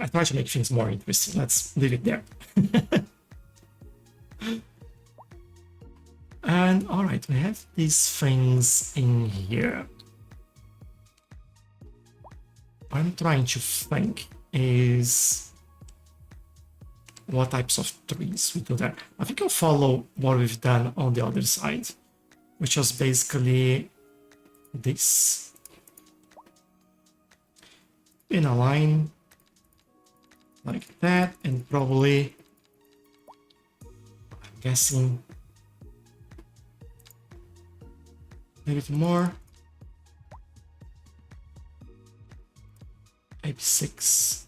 try to make things more interesting. Let's leave it there. And all right, we have these things in here. What I'm trying to think is what types of trees we do there. I think I'll follow what we've done on the other side, which was basically this. In a line like that, and probably, I'm guessing, A bit more. Maybe 6.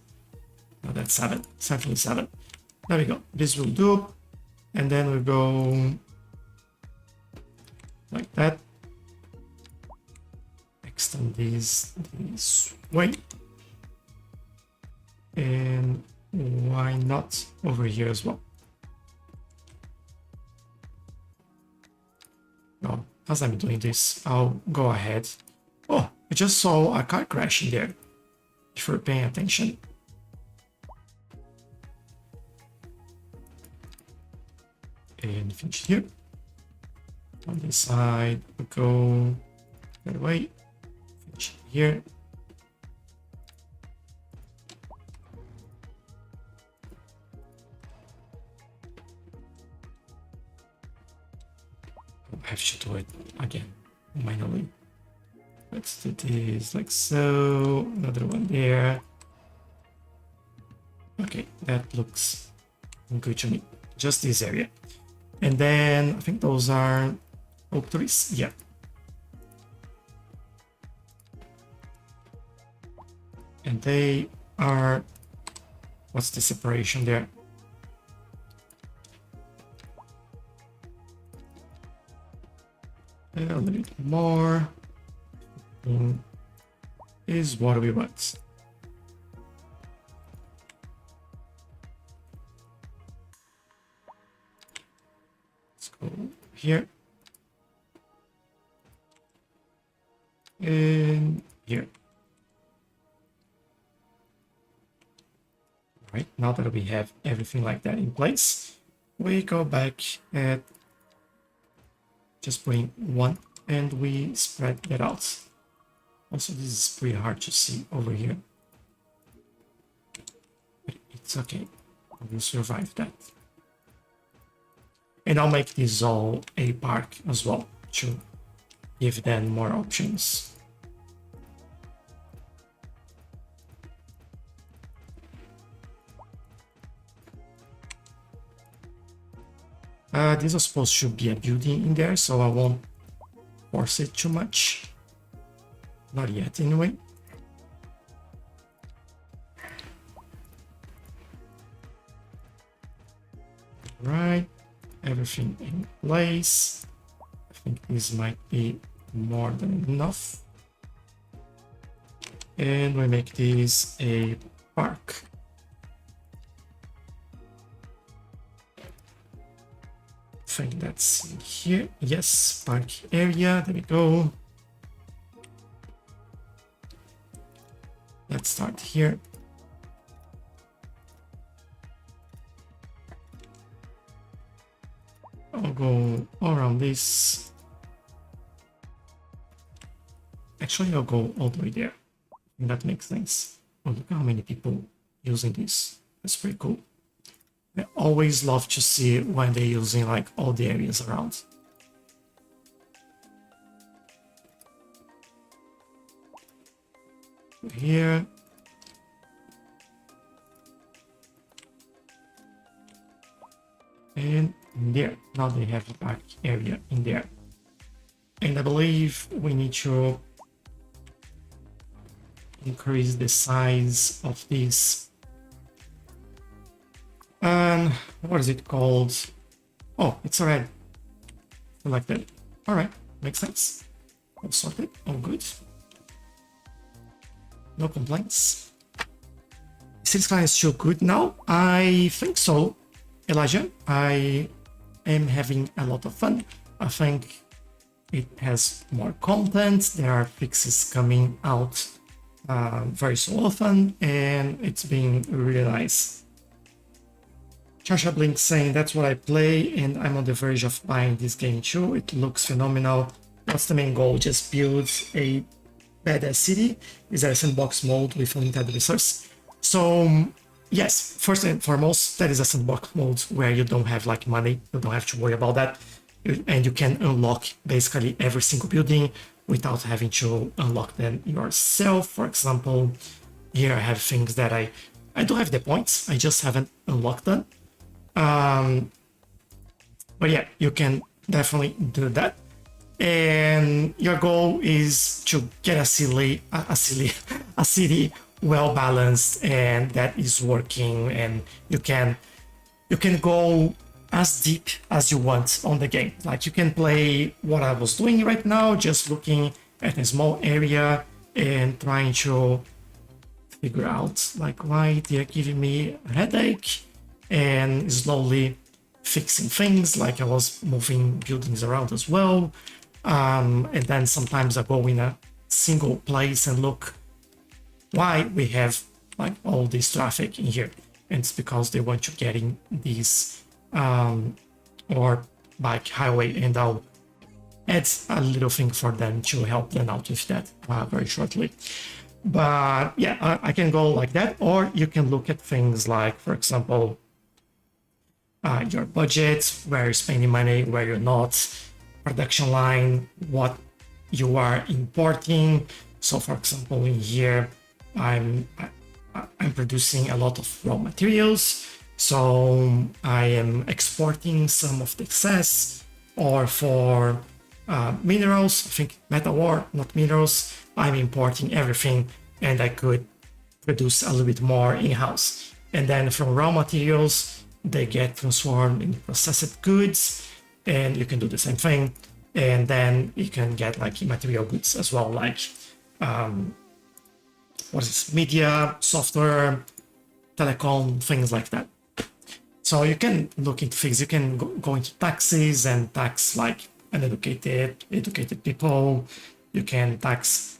No, that's 7. Certainly 7. There we go. This will do. And then we go like that. Extend these this way. And why not over here as well? No, as I'm doing this, I'll go ahead. Oh, I just saw a car crash in there. If you're paying attention. And finish here. On this side, we go that way. Finish here. I have to do it again, manually. Let's do this like so. Another one there. Okay, that looks good to me. Just this area. And then I think those are oak trees. Yeah. And they are, what's the separation there? A little bit more is what we want. Let's go here and here. Right, now that we have everything like that in place, we go back at just putting 1 and we spread that out. Also, this is pretty hard to see over here. But it's okay. We'll survive that. And I'll make this all a park as well to give them more options. This is supposed to be a building in there, so I won't force it too much. Not yet, anyway. Right, everything in place. I think this might be more than enough. And we make this a park. I think that's in here. Yes, park area. There we go. Let's start here. I'll go around this. Actually, I'll go all the way there. That makes sense. Oh, look how many people using this. That's pretty cool. I always love to see when they're using like all the areas around. Here. And there. Now they have a park area in there. And I believe we need to increase the size of this. What is it called? Oh, it's already selected. All right, makes sense. All sorted, all good. No complaints. Cities Skylines is still good now? I think so, Elijah. I am having a lot of fun. I think it has more content. There are fixes coming out very so often, and it's been really nice. Chasha Blink saying that's what I play, and I'm on the verge of buying this game too. It looks phenomenal. What's the main goal? Just build a badass city? Is there a sandbox mode with limited resource? So yes, first and foremost, that is a sandbox mode where you don't have like money. You don't have to worry about that, and you can unlock basically every single building without having to unlock them yourself. For example, here I have things that I do have the points, I just haven't unlocked them. But yeah, you can definitely do that. and your goal is to get a city well balanced and that is working, and you can go as deep as you want on the game. Like you can play what I was doing right now, just looking at a small area and trying to figure out like why they're giving me a headache, and slowly fixing things. Like I was moving buildings around as well. And then sometimes I go in a single place and look why we have like all this traffic in here. And it's because they want to get in these or bike highway, and I'll add a little thing for them to help them out with that very shortly. But yeah, I can go like that, or you can look at things like, for example, your budget, where you're spending money, where you're not, production line, what you are importing. So for example, in here, I'm producing a lot of raw materials, so I am exporting some of the excess. Or for minerals, I think metal ore, not minerals, I'm importing everything, and I could produce a little bit more in-house. And then from raw materials, they get transformed into processed goods, and you can do the same thing. And then you can get like immaterial goods as well, like what is media, software, telecom, things like that. So you can look into things. You can go into taxes and tax like educated people. You can tax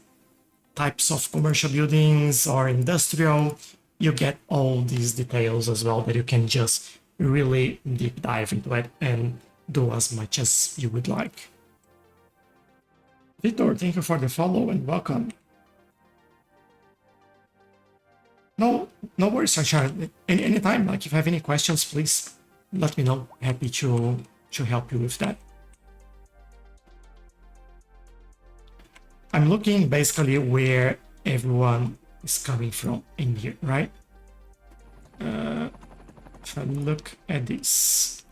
types of commercial buildings or industrial. You get all these details as well that you can just really deep dive into it and do as much as you would like. Victor, thank you for the follow and welcome. No worries, Sunshine. Anytime, like if you have any questions, please let me know. Happy to help you with that. I'm looking basically where everyone is coming from in here, right? If I look at this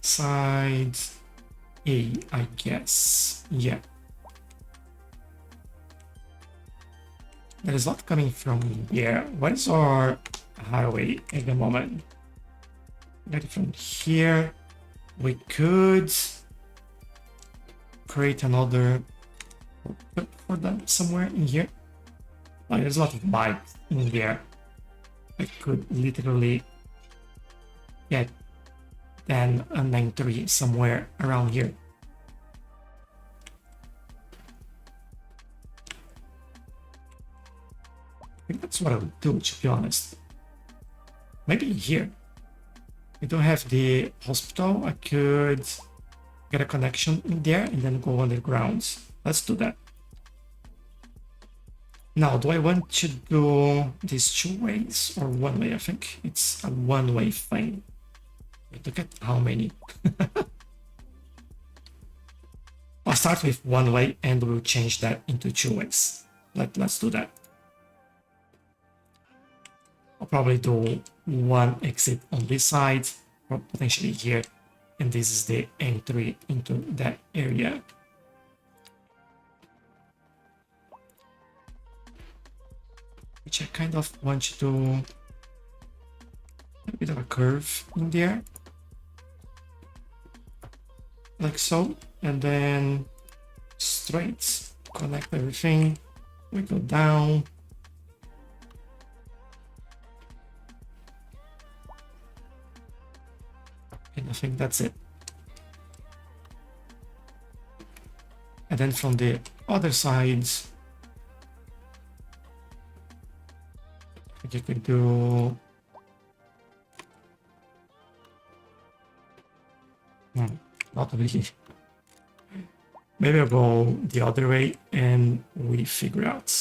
side A, I guess, yeah. There is a lot coming from here. What is our highway at the moment? Get it from here. We could create another for them somewhere in here. Like there's a lot of bikes in there. I could literally get then a 9-3 somewhere around here. I think that's what I would do, to be honest. Maybe here. We don't have the hospital. I could get a connection in there and then go underground. Let's do that. Now, do I want to do these two ways or one way? I think it's a one-way thing. Look at how many. I'll start with one way and we'll change that into two ways. Let's do that. I'll probably do one exit on this side, or potentially here, and this is the entry into that area. Which I kind of want to do a bit of a curve in there. Like so, and then straight, connect everything, we go down. And I think that's it. And then from the other sides, I think you could do not really. Maybe I'll go the other way and we figure out.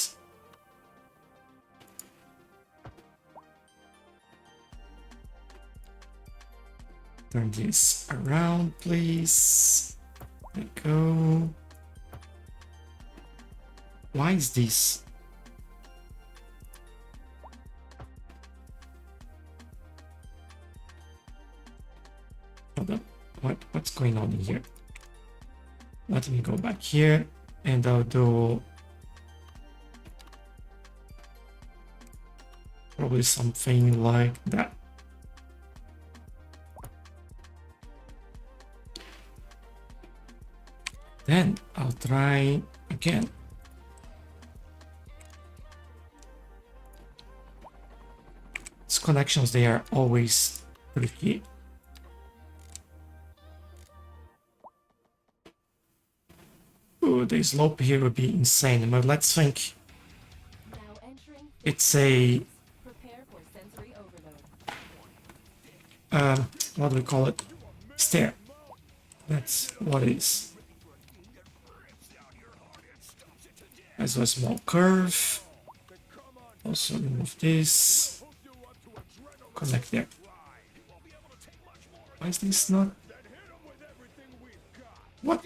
Turn this around, please. There we go. Why is this? Hold on. going on here? Let me go back here and I'll do probably something like that. Then I'll try again. These connections, they are always tricky. Ooh, the slope here would be insane, but let's think. Now entering It's a, prepare for sensory overload. what do we call it? Stair. That's what it is. As a small curve. Also remove this. Connect there. Why is this not? What?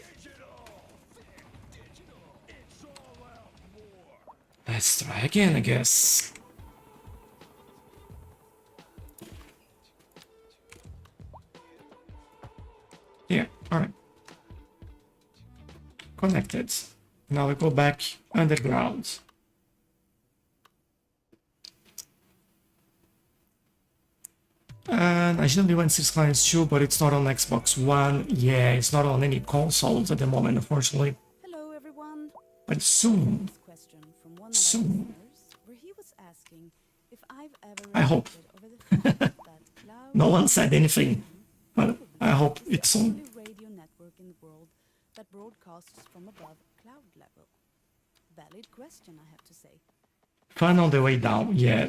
Let's try again, I guess. Yeah, alright. Connected. Now we go back underground. And I shouldn't be on Cities Skylines 2, but it's not on Xbox One. Yeah, it's not on any consoles at the moment, unfortunately. Hello, everyone. But soon. This question from one of our Soon. listeners, where he was asking if I've ever I hope. reflected over the fact that cloud No one said anything, but I hope it's is the soon. only radio network in the world that broadcasts from above cloud level. Valid question, I have to say. Fun on the way down, yeah.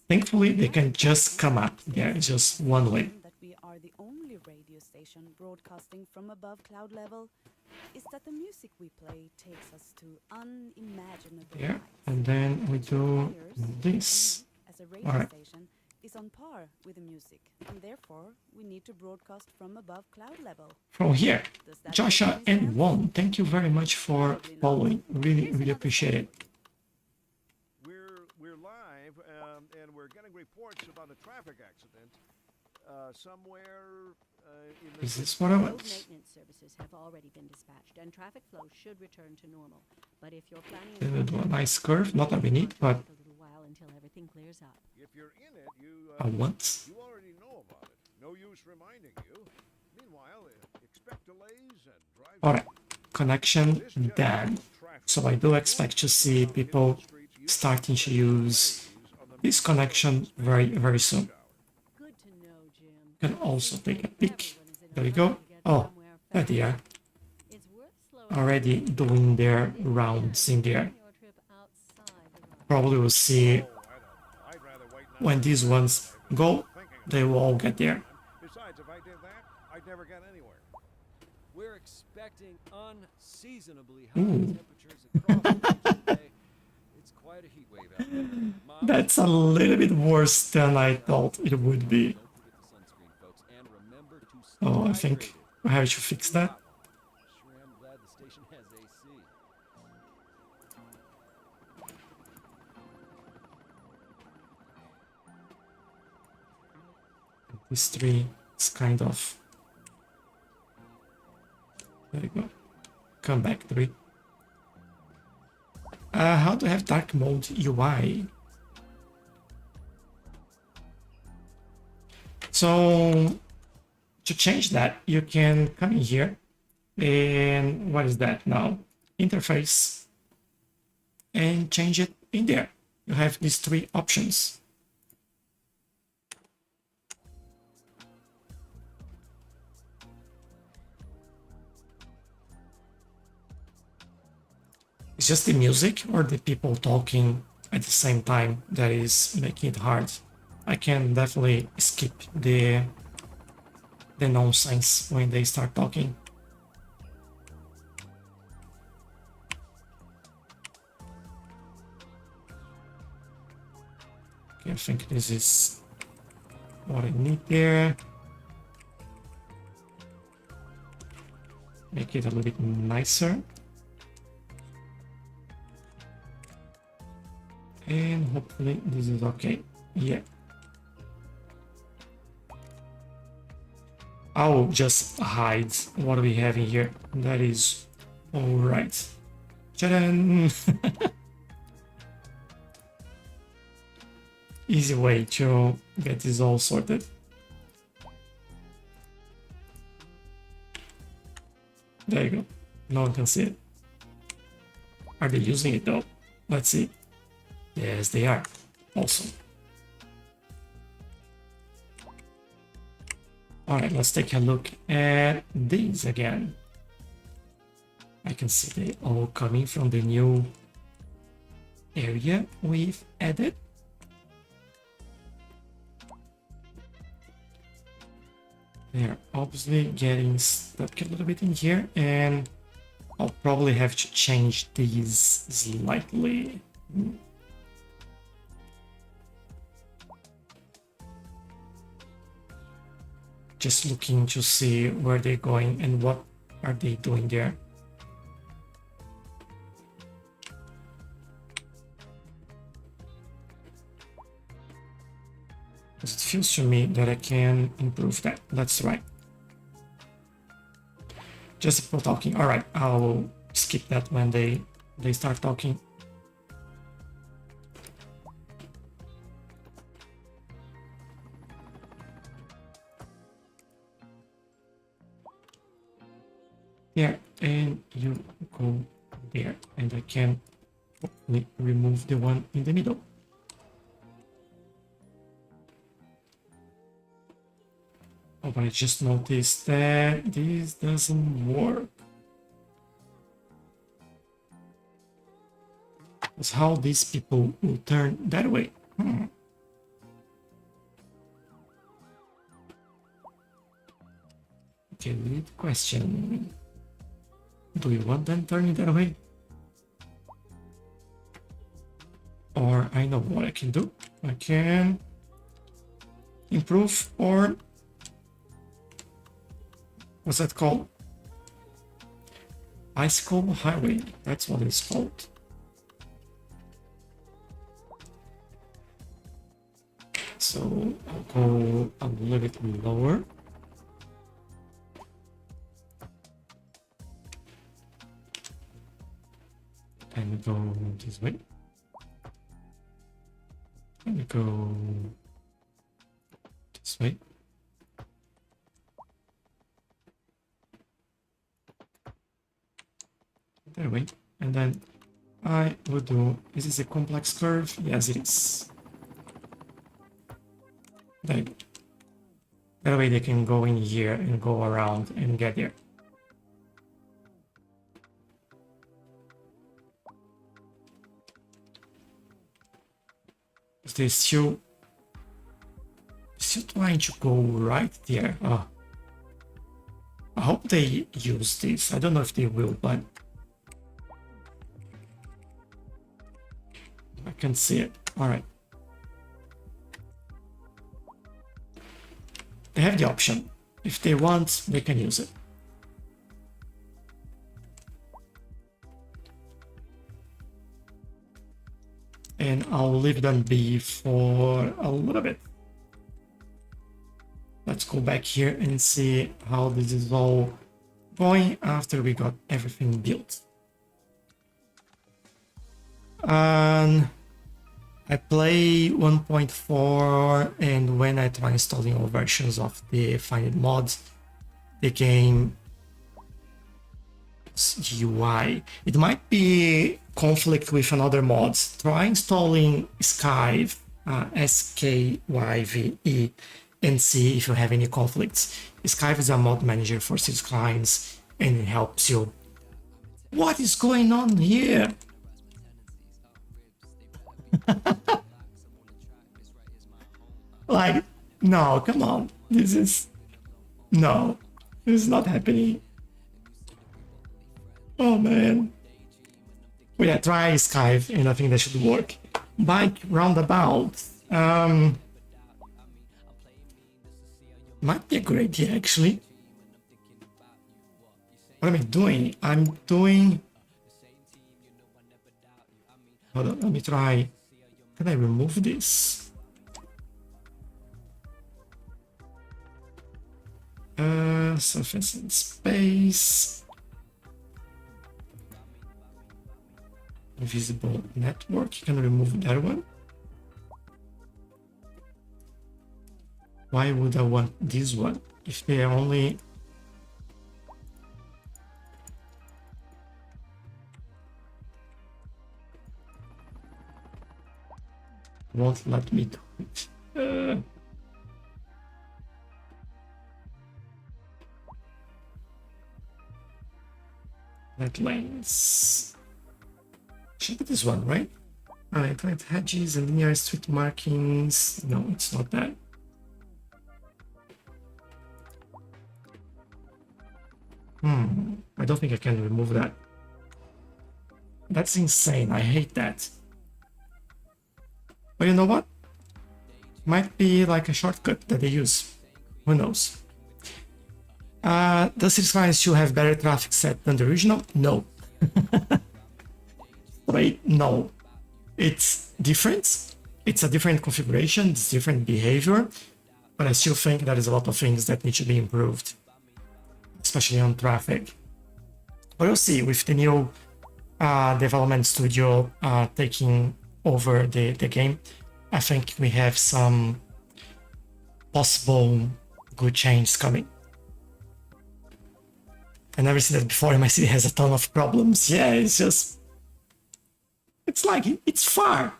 Thankfully, they can just come up. Yeah, it's just one way. That we are the only radio station broadcasting from above cloud level is that the music we play takes us to unimaginable Yeah, heights. and then we do Players, this. we, as a radio Alright. station, is on par with the music, and therefore we need to broadcast from above cloud level. From here, Does that Joshua make any and sense? Juan, thank you very much for following. Really, really appreciate it. We're live, and we're getting reports about a traffic accident somewhere in the. Is this what I Road want? maintenance services have already been dispatched, and traffic flow should return to normal. But if you're planning Then we'll do a nice curve, not that we need, but take a little while until everything clears up. If you're in it, I want. you already know about it. No use reminding you. Meanwhile, expect delays and drive. Alright, connection done. So I do expect to see people starting to use this connection very, very soon. Good to know, Jim. You can also take a peek. There you go. Oh, there they are. It's worth slowing Already doing their rounds in there. your trip outside the line. Probably will see I'd rather wait now. when these ones go, they will all get there. Besides, if I did that, I'd never get anywhere. We're expecting unseasonably high Ooh. temperatures across the nation today. It's quite a heat wave out there. Miles That's a little bit worse than I thought it would be. Don't forget the sunscreen, folks, and remember to stay Oh, I think hydrated. we have to fix that. Sure am glad the station has AC. This tree is kind of. There you go. Come back, tree. How to have dark mode UI? So to change that, you can come in here and what is that now? Interface and change it in there. You have these three options. It's just the music or the people talking at the same time that is making it hard. I can definitely skip the nonsense when they start talking. Okay, I think this is what I need there. Make it a little bit nicer. And hopefully this is okay. Yeah. I'll just hide what we have in here. That is all right. Ta-da! Easy way to get this all sorted. There you go. No one can see it. Are they using it though? Let's see. Yes, they are. Awesome. Alright, let's take a look at these again. I can see they all coming from the new area we've added. They're obviously getting stuck a little bit in here, and I'll probably have to change these slightly. Just looking to see where they're going and what are they doing there. It feels to me that I can improve that. Let's try. Just people talking. All right, I'll skip that when they start talking. Yeah, and you go there, and I can hopefully remove the one in the middle. Oh, but I just noticed that this doesn't work. That's how these people will turn that way. Okay, lead question. Do you want them turning that way? Or I know what I can do. I can improve or what's that called? Bicycle highway. That's what it's called. So I'll go a little bit lower. And go this way. And go this way. That way. And then I would do, is this a complex curve? Yes, it is. There you go. That way they can go in here and go around and get there. They're still trying to go right there. Oh. I hope they use this. I don't know if they will, but I can see it. All right. They have the option. If they want, they can use it. And I'll leave them be for a little bit. Let's go back here and see how this is all going after we got everything built. I play 1.4, and when I try installing all versions of the Find mods, the game UI, it might be conflict with another mods. Try installing Skyve, Skyve, and see if you have any conflicts. Skyve is a mod manager for Cities Skylines, and it helps you. What is going on here? Like, no, come on. This is not happening. Oh man. Well, yeah, try Skype, and I think that should work. Bike roundabout. Might be a good idea actually. What am I doing? I'm doing. Hold on, let me try. Can I remove this? surface and space. Invisible network, you can remove that one. Why would I want this one if they are only... Won't let me do it. Net lanes. Should be this one, right? Plant hedges and linear street markings. No, it's not that. I don't think I can remove that. That's insane. I hate that. But you know what? Might be like a shortcut that they use. Who knows? Does Cities Skylines should have better traffic set than the original? No. Wait, no. It's different. It's a different configuration. It's different behavior. But I still think there is a lot of things that need to be improved, especially on traffic. But we'll see with the new development studio taking over the game. I think we have some possible good changes coming. I never seen that before, and my city has a ton of problems. Yeah, it's just... It's like, it's far.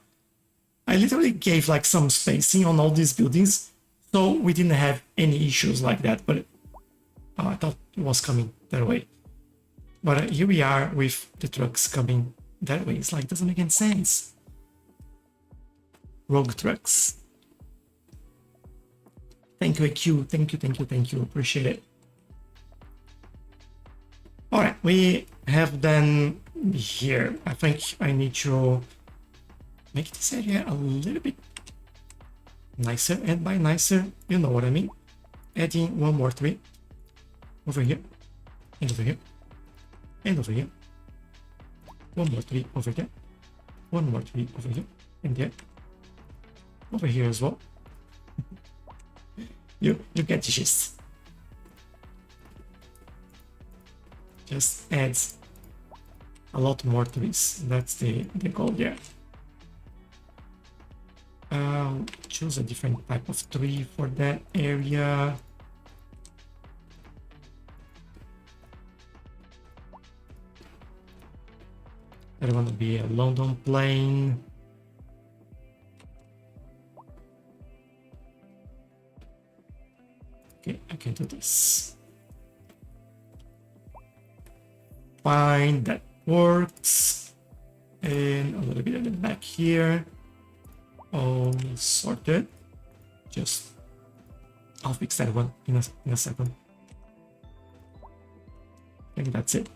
I literally gave like some spacing on all these buildings, so we didn't have any issues like that, but I thought it was coming that way. But here we are with the trucks coming that way. It's like, doesn't make any sense. Rogue trucks. Thank you, AQ. Thank you. Appreciate it. All right, we have then here. I think I need to make this area a little bit nicer, and by nicer, you know what I mean. Adding one more tree over here, and over here, and over here. One more tree over there, one more tree over here, and there. Over here as well. You get the gist. Just adds a lot more trees. That's the goal there. Choose a different type of tree for that area. I don't want to be a London plane. Okay, I can do this. Fine, that works. And a little bit at the back here. All sorted. I'll fix that one in a second. I think that's it.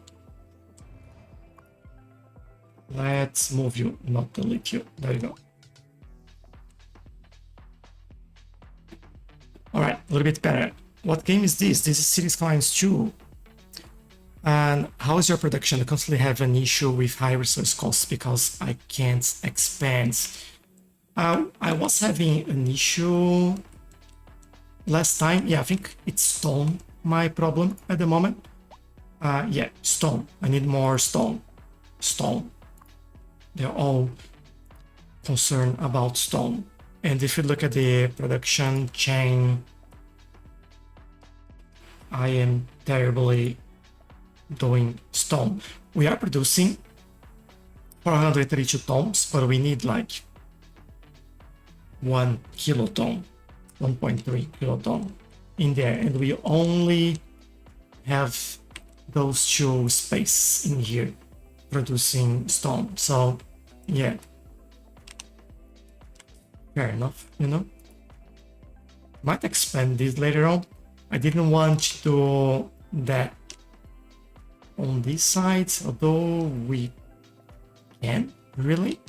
Let's move you, not delete you. There you go. Alright, a little bit better. What game is this? This is Cities Skylines 2. And how is your production? I constantly have an issue with high resource costs because I can't expand. I was having an issue last time. Yeah, I think it's stone, my problem at the moment. Yeah, stone. I need more stone. Stone. They're all concerned about stone. And if you look at the production chain, I am terribly doing stone. We are producing 432 tons, but we need like 1 kiloton, 1.3 kiloton in there, and we only have those two spaces in here producing stone. So yeah, fair enough, you know. Might expand this later on. I didn't want to do that on this side, although we can really,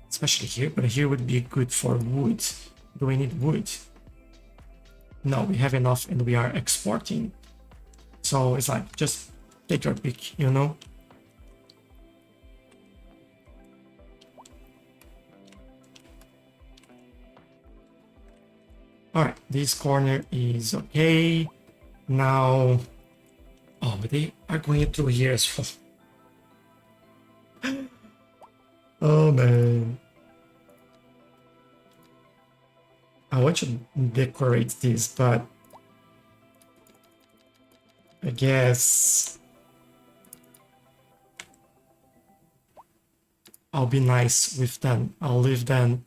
especially here, but here would be good for wood. Do we need wood? No, we have enough and we are exporting. So it's like, just take your pick, you know. All right, this corner is okay. Now, oh, but they are going through here as well. Oh man. I want to decorate this, but I guess I'll be nice with them. I'll leave them.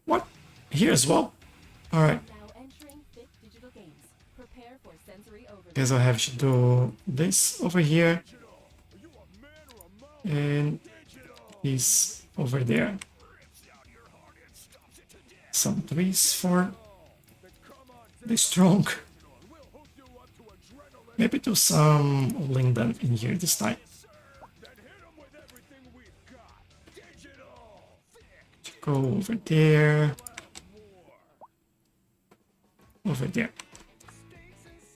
What? Here as well? Alright. Now entering Fit Digital Games. Prepare for sensory overload. Guess I have to do this over here. And this over there. Some trees for the strong. Maybe do some Linden in here this time. Go over there. Over there.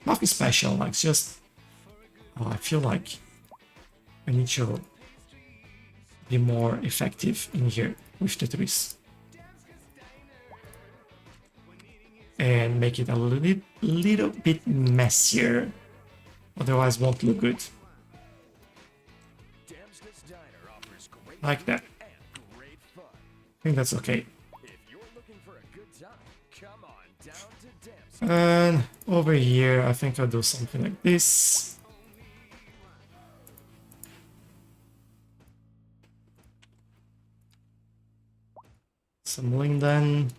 Nothing special, like just... Oh, I feel like I need to be more effective in here with the trees. And make it a little bit messier. Otherwise won't look good. Like that. I think that's okay. And over here, I think I'll do something like this. Some Linden.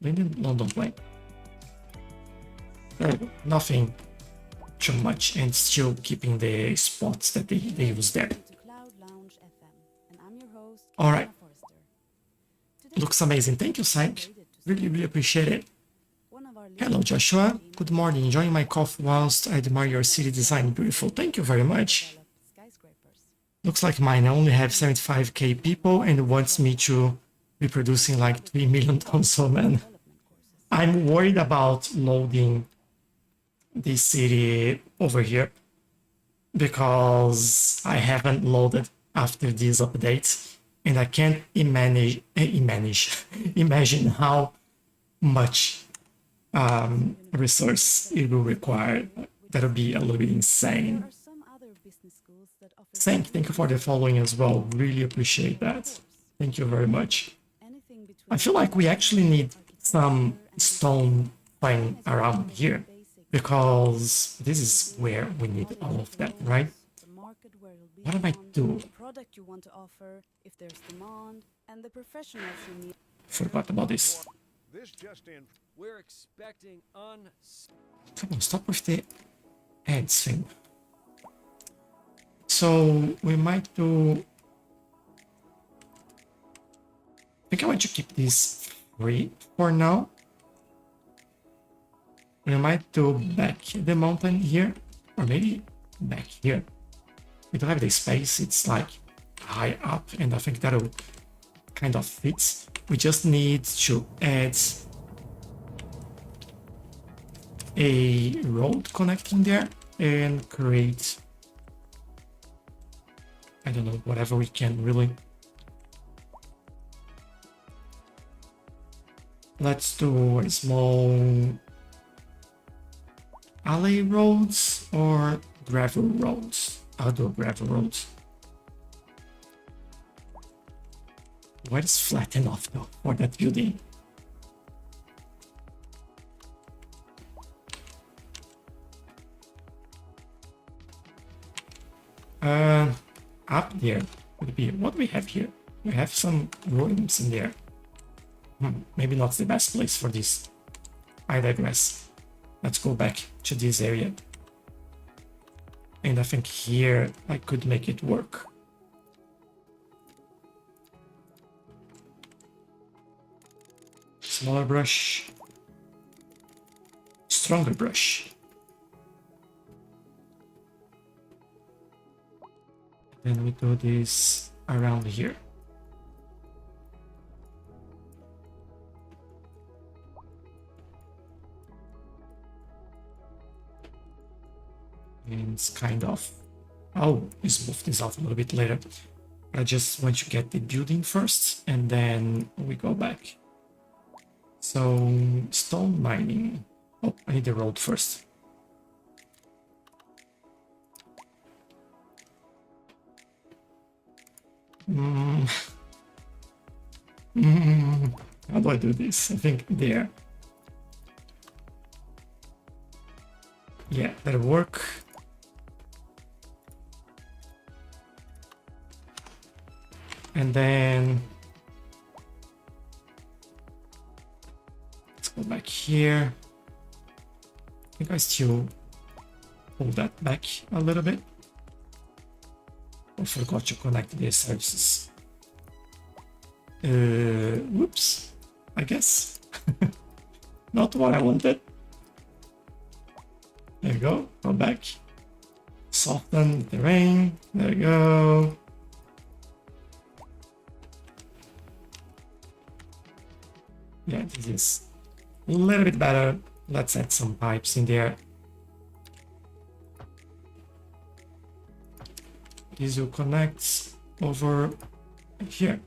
Linden? No, don't play. There we go. Nothing too much, and still keeping the spots that they use there. Alright. Looks amazing. Thank you, Sank. Really, really appreciate it. Hello, Joshua. Good morning. Enjoying my coffee whilst I admire your city design. Beautiful. Thank you very much. Looks like mine. I only have 75k people and it wants me to be producing like 3 million tons. So, man, I'm worried about loading this city over here because I haven't loaded after this update. And I can't imagine how much resource it will require. That'll be a little bit insane. Thank you for the following as well. Really appreciate that. Thank you very much. I feel like we actually need some stone playing around here because this is where we need all of that, right? What am I doing? Product you want to offer, if there's demand, and the professionals you need. Forgot about this. This just in. We're expecting Come on, stop with the ads thing. So we might do. I think I want to keep this free for now. We might do back the mountain here, or maybe back here. We don't have the space, it's like high up, and I think that'll kind of fit. We just need to add a road connecting there and create, I don't know, whatever we can really. Let's do a small alley roads or gravel roads. I'll do gravel roads. What is flat enough though for that building? Up there would be what we have here. We have some ruins in there. Maybe not the best place for this. I digress. Let's go back to this area. And I think here I could make it work. Smaller brush. Stronger brush. Then we do this around here. And it's kind of, I'll smooth this out a little bit later. I just want to get the building first and then we go back. So stone mining. Oh, I need the road first. Mm. Mm. How do I do this? I think there. Yeah, that'll work. And then let's go back here. I think I still pull that back a little bit. I forgot to connect the services. Whoops, I guess. Not what I wanted. There you go, go back. Soften the terrain, there you go. Yeah, this is a little bit better. Let's add some pipes in there. This will connect over here.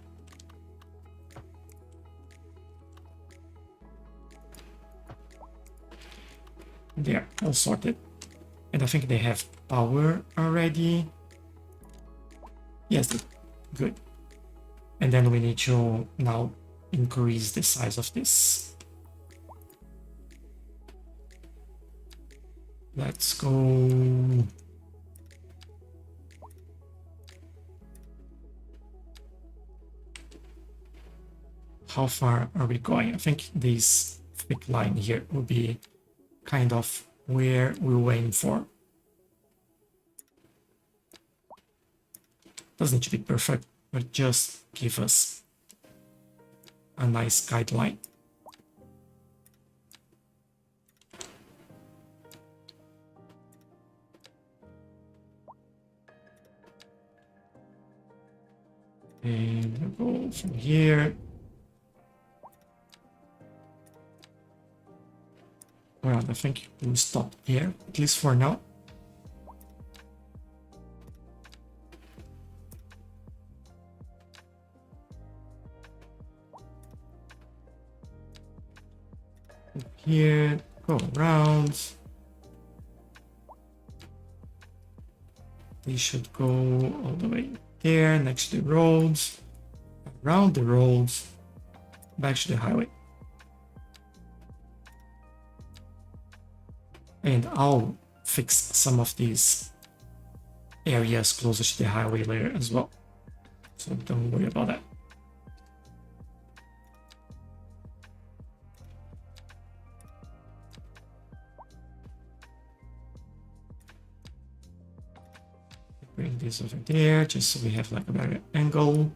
There, all sorted. And I think they have power already. Yes, good. And then we need to now increase the size of this. Let's go. How far are we going? I think this thick line here will be kind of where we'll aim for. Doesn't need to be perfect, but just give us a nice guideline. And we'll go from here. Well, I think we'll stop here, at least for now. Here, go around. They should go all the way there, next to the roads, around the roads, back to the highway. And I'll fix some of these areas closer to the highway later as well. So don't worry about that. Bring this over there, just so we have like a better angle.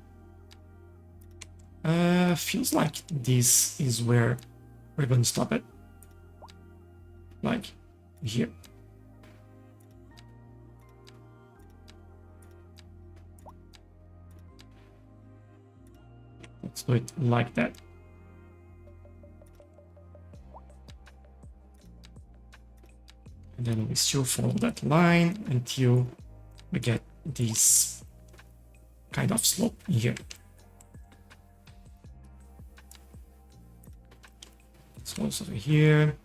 Feels like this is where we're going to stop it. Like here. Let's do it like that. And then we still follow that line until we get this kind of slope here. Let's go over here.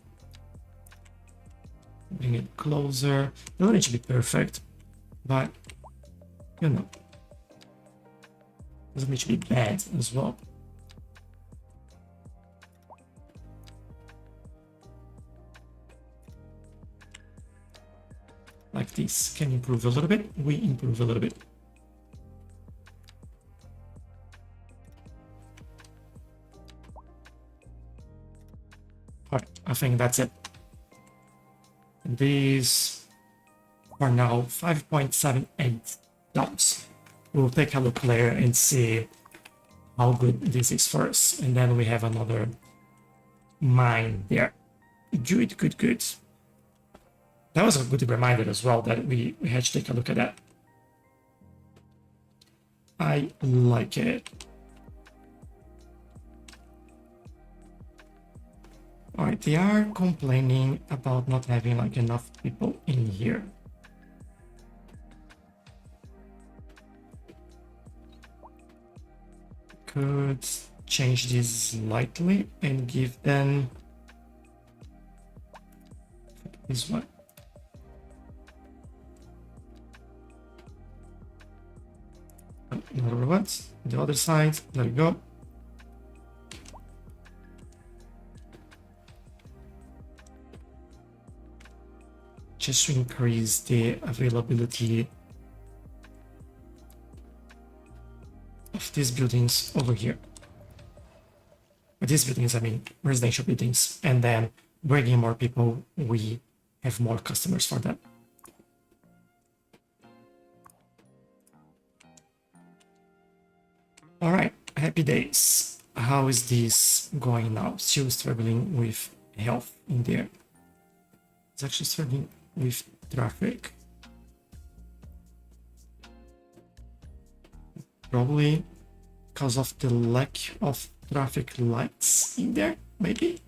Bring it closer. Don't need to be perfect, but you know, doesn't need to be bad as well. Like this can improve a little bit. We improve a little bit. All right, I think that's it. These are now 5.78 dumps. We'll take a look later and see how good this is for us. And then we have another mine there. Good, good, good. That was a good reminder as well that we had to take a look at that. I like it. Alright, they are complaining about not having like enough people in here. Could change this slightly and give them this one. what? The other side. There we go. Just to increase the availability of these buildings over here. With these buildings, I mean residential buildings, and then bringing more people, we have more customers for that. All right, happy days. How is this going now? Still struggling with health in there. It's actually struggling with traffic. Probably because of the lack of traffic lights in there, maybe?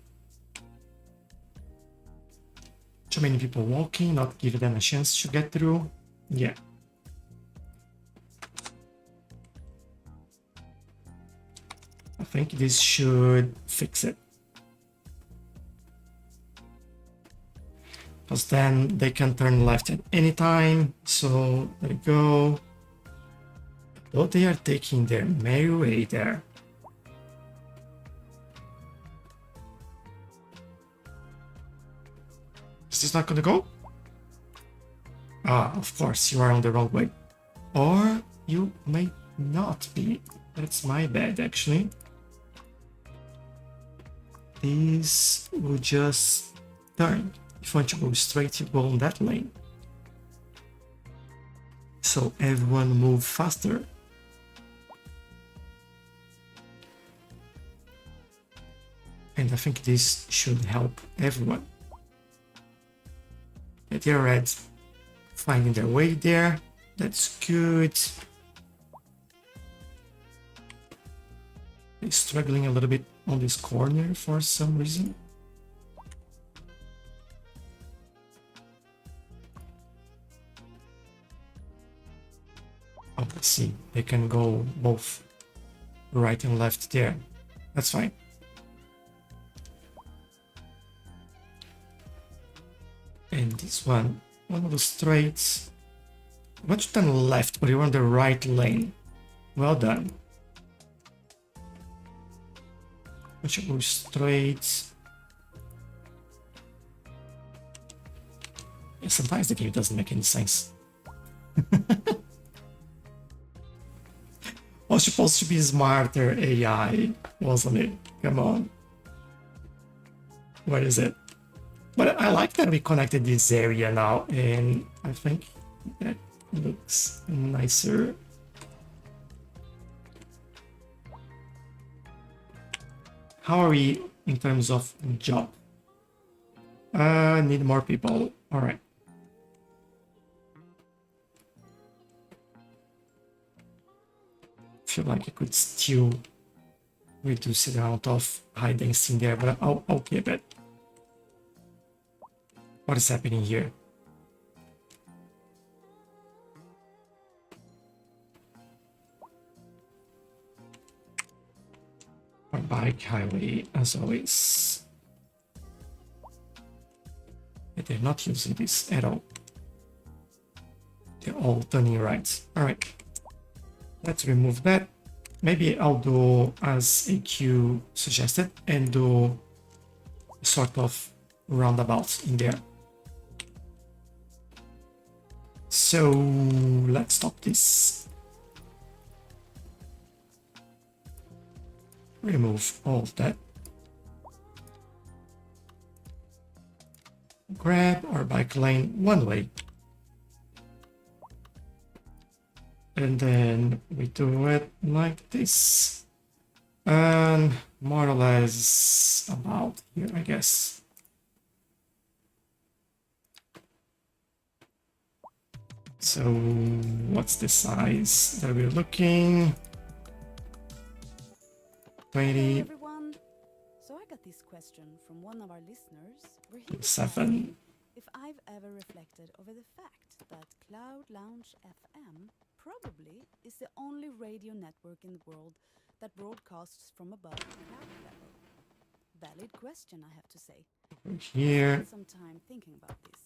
Too many people walking, not giving them a chance to get through. Yeah. I think this should fix it. Because then they can turn left at any time. So there we go. Though they are taking their merry way there. Is this not gonna go? Ah, of course, you are on the wrong way. Or you may not be. That's my bad, actually. This will just turn. If you want to go straight, you go on that lane. So everyone move faster. And I think this should help everyone. They're red, finding their way there. That's good. They're struggling a little bit on this corner for some reason. Oh, let's see. They can go both right and left there. That's fine. And this one of the straights. I want to turn left, but you're on the right lane. Well done. I should go straight. Yeah, sometimes the game doesn't make any sense. Was supposed to be smarter AI, wasn't it? Come on. Where is it? But I like that we connected this area now, and I think that looks nicer. How are we in terms of job? Need more people. All right. Feel like I could still reduce the amount of high density in there, but I'll keep it. What is happening here? Our bike highway, as always. Yeah, they're not using this at all. They're all turning right. All right. Let's remove that. Maybe I'll do as AQ suggested and do sort of roundabout in there. So let's stop this. Remove all of that. Grab our bike lane one way. And then we do it like this. And more or less about here, I guess. So what's the size that we're looking? 20. Hey everyone. So I got this question from one of our listeners. Where he was 7. asking if I've ever reflected over the fact that Cloud Lounge FM probably is the only radio network in the world that broadcasts from above cloud level. Valid question, I have to say. Here. Spent some time thinking about this,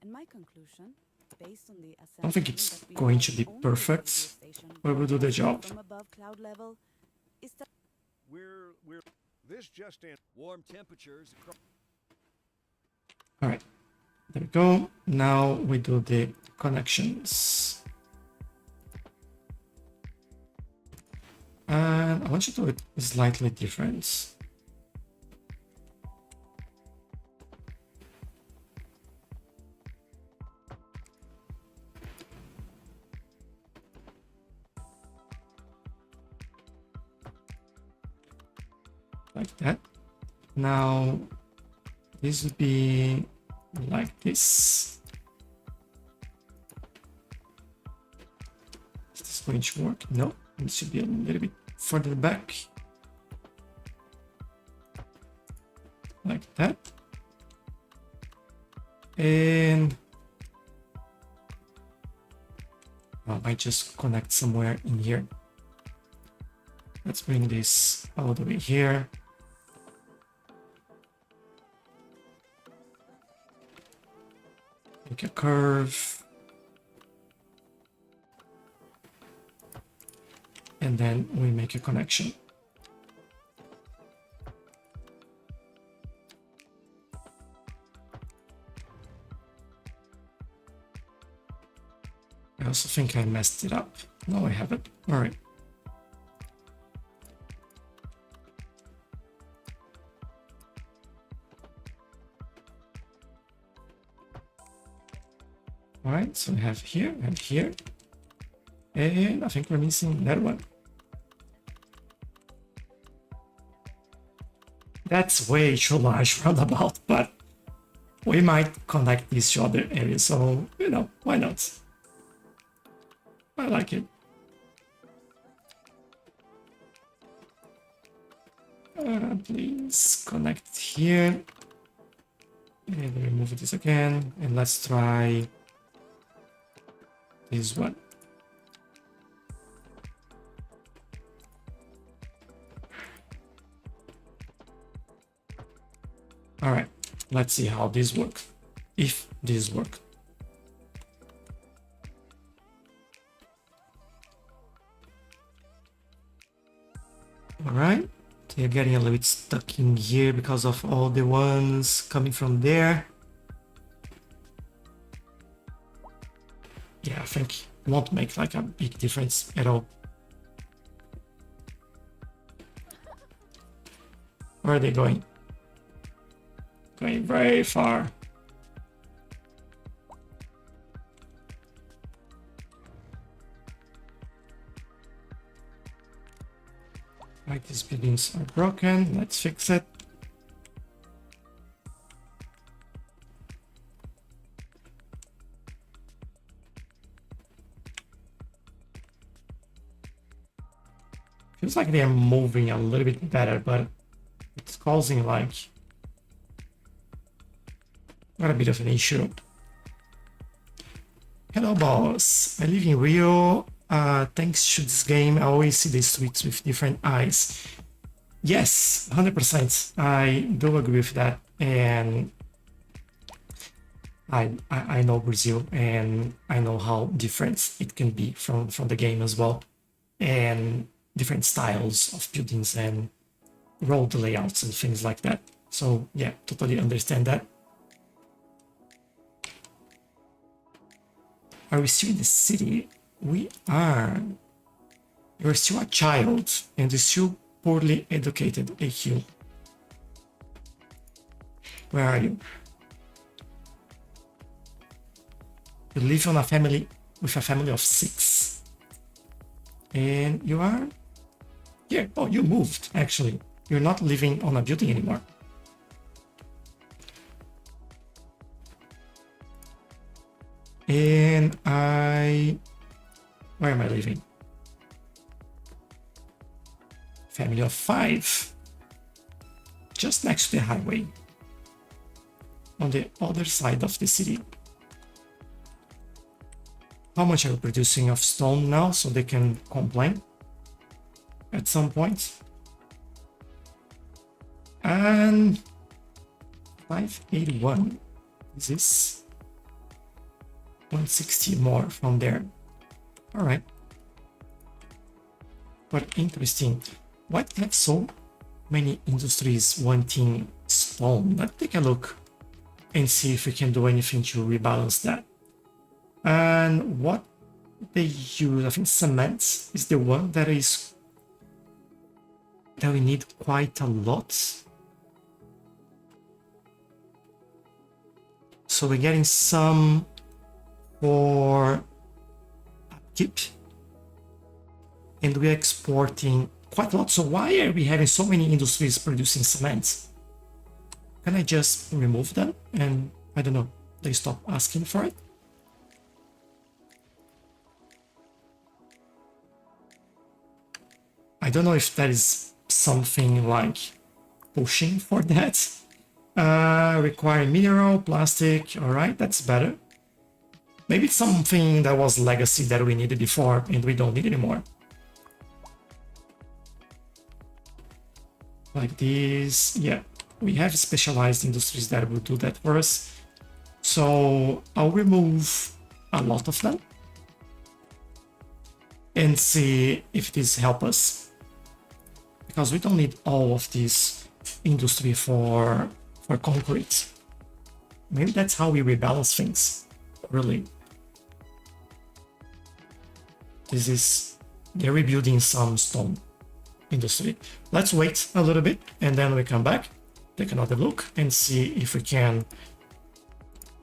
and my conclusion based on the I don't think assumption it's that we going have to be only perfect, radio station but we'll do the broadcasting job. from above cloud level, is that We're this just in. Warm temperatures across. All right, there we go. Now we do the connections. And I want you to do it slightly different. Like that. Now this would be like this. Is this going to work? No, it should be a little bit further back. Like that. And I might just connect somewhere in here. Let's bring this all the way here. Make a curve. And then we make a connection. I also think I messed it up. No, I haven't. All right. All right, so we have here and here. And I think we're missing that one. That's way too large roundabout, but we might connect these to other areas, so, you know, why not? I like it. Please connect here. And remove this again, and let's try this one. All right, let's see how this works. If this works. All right, so you're getting a little bit stuck in here because of all the ones coming from there. Yeah, I think it won't make like a big difference at all. Where are they going? Going very far. Right, these buildings are broken. Let's fix it. Feels like they are moving a little bit better, but it's causing like quite a bit of an issue. Hello, boss. I live in Rio. Thanks to this game, I always see the streets with different eyes. Yes, 100%. I do agree with that, and I know Brazil, and I know how different it can be from the game as well, and different styles of buildings and road layouts and things like that. So yeah, totally understand that. Are we still in the city? We are. You're still a child and still poorly educated, AQ. Where are you? You live on a family with a family of 6. And you are here. Oh, you moved actually. You're not living on a building anymore. And where am I living? Family of 5. Just next to the highway. On the other side of the city. How much are you producing of stone now so they can complain at some point? And 581. Is this? 160 more from there. All right. But interesting. Why do you have so many industries wanting stone? Let's take a look and see if we can do anything to rebalance that. And what they use, I think cement is the one that we need quite a lot. So we're getting some for upkeep, and we're exporting quite a lot. So why are we having so many industries producing cement? Can I just remove them and, I don't know, they stop asking for it? I don't know if that is something like pushing for that. Require mineral, plastic, alright, that's better. Maybe it's something that was legacy that we needed before and we don't need anymore. Like this, yeah. We have specialized industries that will do that for us. So I'll remove a lot of them and see if this helps us. Because we don't need all of this industry for concrete. Maybe that's how we rebalance things, really. This is, they're rebuilding some stone industry. Let's wait a little bit and then we come back, take another look and see if we can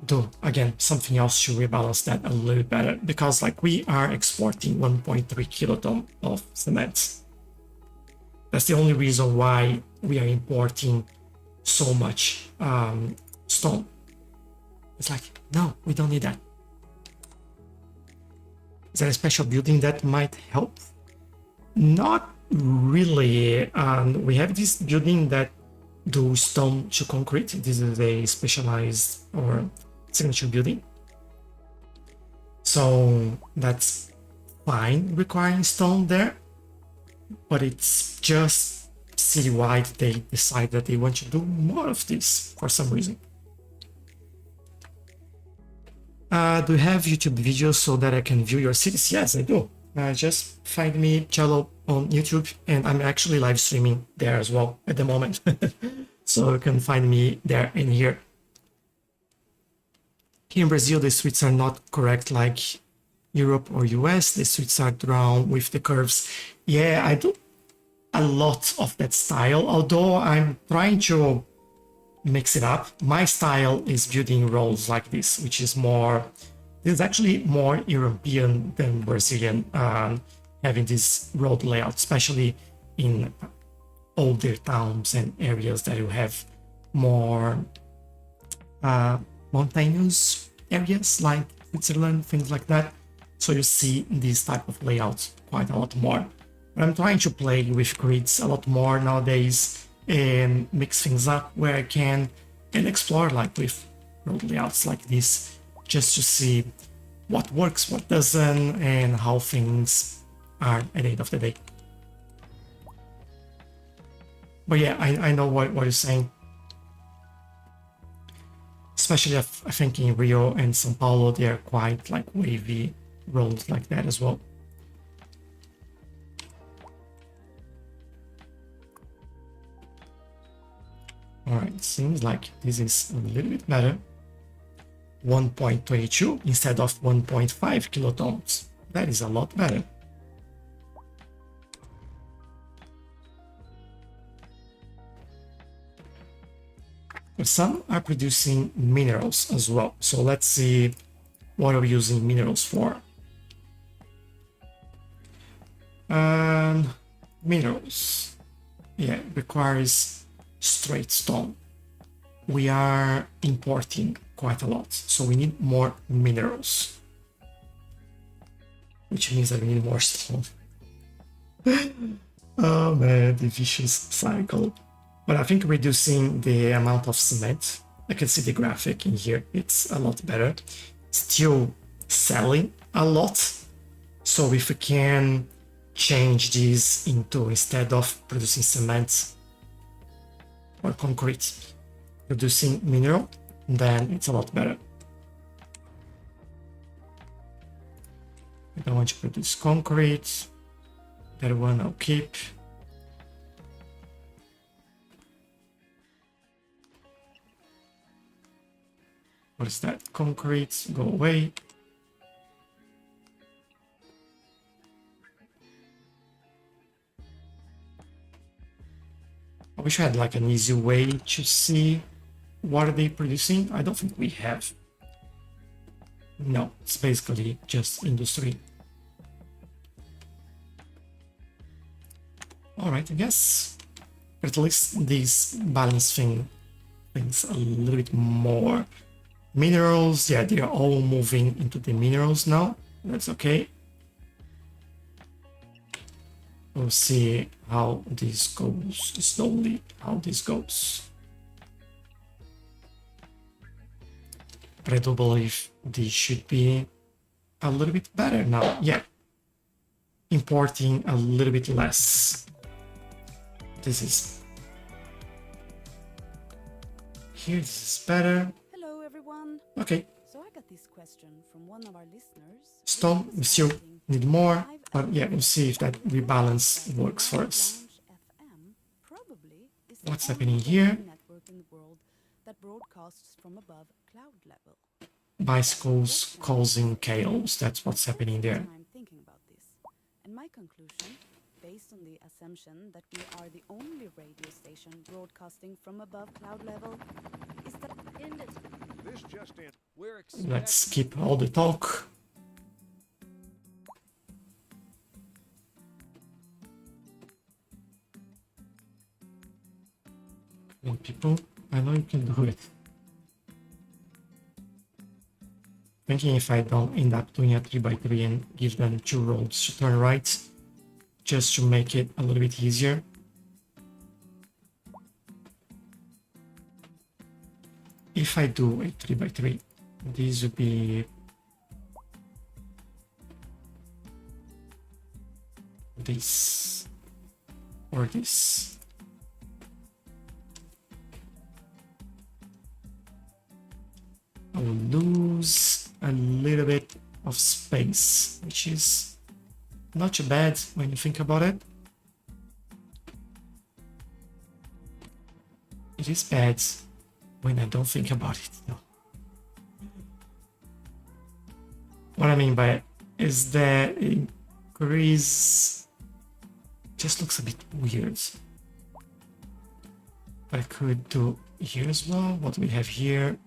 do, again, something else to rebalance that a little bit better. Because like we are exporting 1.3 kiloton of cement. That's the only reason why we are importing so much stone. It's like, no, we don't need that. Is there a special building that might help? Not really. We have this building that do stone to concrete. This is a specialized or signature building. So that's fine requiring stone there. But it's just citywide, they decide that they want to do more of this for some reason. Do you have YouTube videos so that I can view your cities? Yes, I do. Just find me, Cello, on YouTube, and I'm actually live streaming there as well at the moment. So you can find me there and here. Here in Brazil, the streets are not correct like Europe or US. The streets are drawn with the curves. Yeah, I do a lot of that style, although I'm trying to mix it up. My style is building roads like this, which is more, this is actually more European than Brazilian, having this road layout, especially in older towns and areas that you have more mountainous areas like Switzerland, things like that. So you see this type of layout quite a lot more. But I'm trying to play with grids a lot more nowadays and mix things up where I can and explore like with road layouts like this, just to see what works, what doesn't, and how things are at the end of the day. But yeah, I know what you're saying. Especially I think in Rio and São Paulo, they are quite like wavy roads like that as well. Alright, seems like this is a little bit better. 1.22 instead of 1.5 kilotons. That is a lot better. But some are producing minerals as well. So let's see what are we using minerals for. Minerals. Yeah, it requires straight stone. We are importing quite a lot, so we need more minerals, which means that we need more stone. Oh man, the vicious cycle. But I think reducing the amount of cement, I can see the graphic in here, it's a lot better. Still selling a lot, so if we can change this into, instead of producing cement or concrete, producing mineral, then it's a lot better. I don't want to produce concrete. That one I'll keep. What is that? Concrete, go away. I wish I had like an easy way to see what are they producing. I don't think we have. No, it's basically just industry. Alright, I guess. But at least these balance things a little bit more. Minerals, yeah, they're all moving into the minerals now. That's okay. We'll see how this goes, slowly how this goes. But I do believe this should be a little bit better now. Yeah. Importing a little bit less. This is... Here, this is better. Hello, everyone. Okay. So I got this question from one of our listeners. Stone, we still need more. But yeah, we'll see if that rebalance works for us. What's happening here? That broadcasts from above cloud level. Bicycles causing chaos. That's what's happening there. I'm thinking about this. And my conclusion, based on the assumption that we are the only radio station broadcasting from above cloud level, is that This just in. We're Let's skip all the talk. And people, I know you can do it. Thinking if I don't end up doing a 3x3 and give them 2 roads to turn right, just to make it a little bit easier. If I do a 3x3, this would be this or this. I will lose a little bit of space, which is not too bad when you think about it. It is bad when I don't think about it, though. What I mean by it is that increase just looks a bit weird. I could do here as well. What do we have here?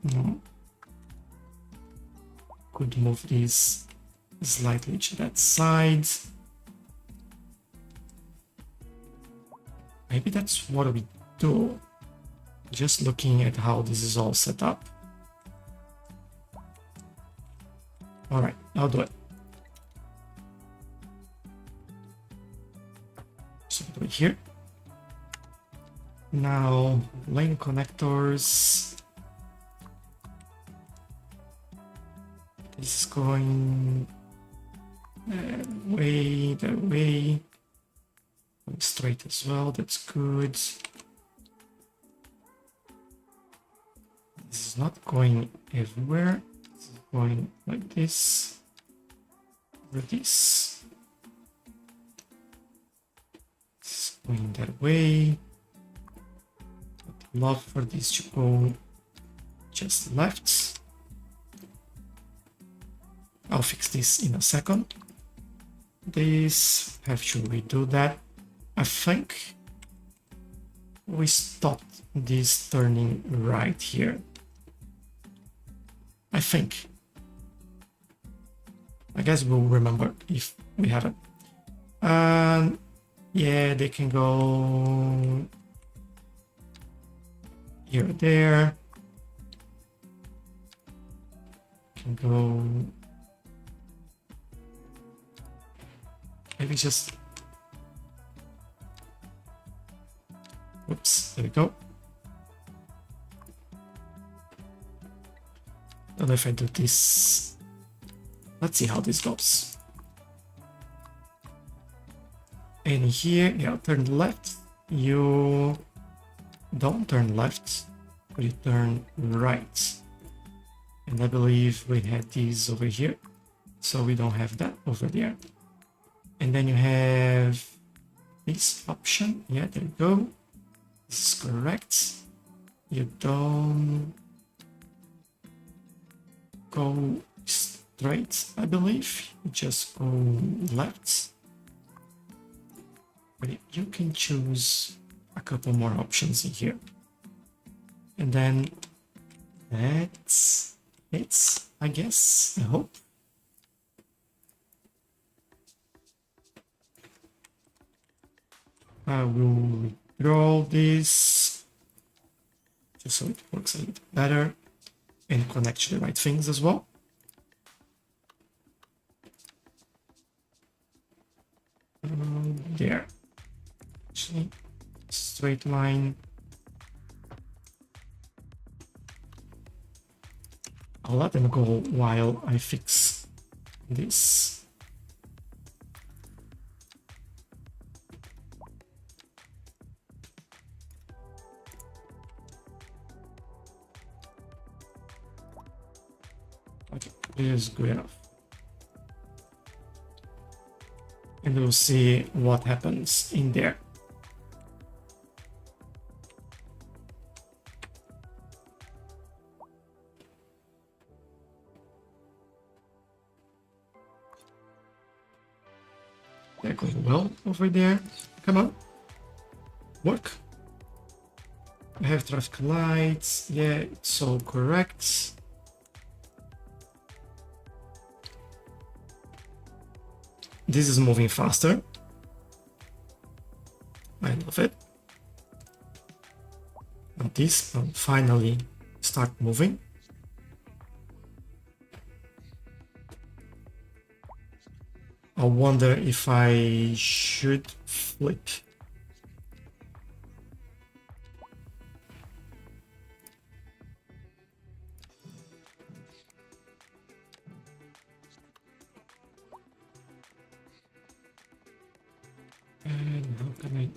Could move this slightly to that side. Maybe that's what we do. Just looking at how this is all set up. Alright, I'll do it. So do it here. Now, lane connectors. This is going that way, going straight as well, that's good. This is not going everywhere, this is going like this, or this. This is going that way. I'd love for this to go just left. I'll fix this in a second. This, have to redo that. I think we stopped this turning right here. I think. I guess we'll remember if we haven't. Yeah, they can go here or there. Can go. Maybe just. Oops, there we go. Don't know if I do this. Let's see how this goes. And here, yeah, turn left. You don't turn left, but you turn right. And I believe we had these over here. So we don't have that over there. And then you have this option. Yeah, there you go. This is correct. You don't go straight, I believe. You just go left. But you can choose a couple more options in here. And then that's it, I guess, I hope. I will withdraw this just so it works a little better and connect to the right things as well. There. Actually, straight line. I'll let them go while I fix this. Okay, this is good enough. And we'll see what happens in there. They're going well over there. Come on. Work. I have traffic lights. Yeah, it's all correct. This is moving faster. I love it. And this will finally start moving. I wonder if I should flip. And how can I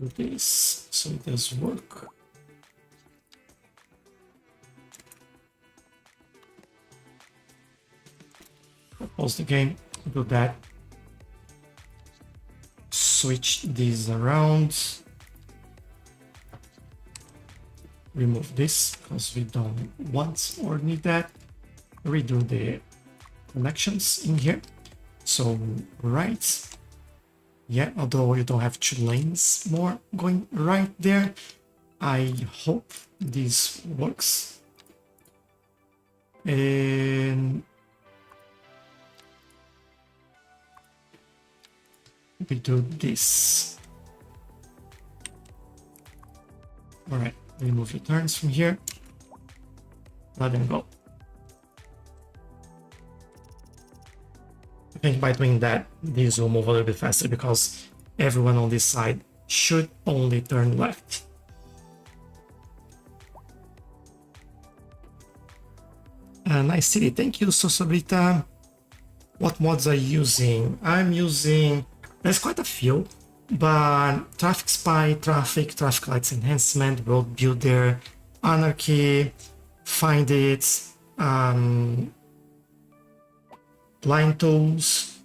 do this so it does work? Pause the game, do that. Switch these around. Remove this because we don't want or need that. Redo the connections in here. So right. Yeah, although you don't have 2 lanes more going right there. I hope this works. And we do this. All right, remove your turns from here. Let them go. I think by doing that, these will move a little bit faster because everyone on this side should only turn left. Nice city, thank you, Sosobrita. What mods are you using? I'm using, there's quite a few, but Traffic Spy, Traffic Lights Enhancement, Road Builder, Anarchy, Find It, Line Tools,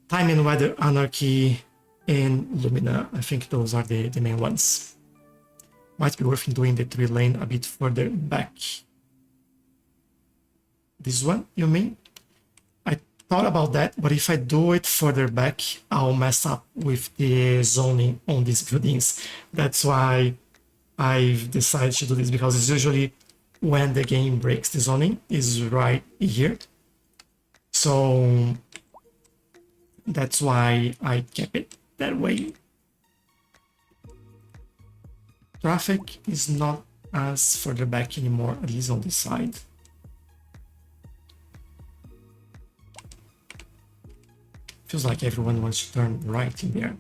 Time and Weather Anarchy, and Lumina. I think those are the main ones. Might be worth doing the 3-lane a bit further back. This one, you mean? I thought about that, but if I do it further back, I'll mess up with the zoning on these buildings. That's why I've decided to do this, because it's usually when the game breaks the zoning is right here. So that's why I kept it that way. Traffic is not as further back anymore, at least on this side. Feels like everyone wants to turn right in there.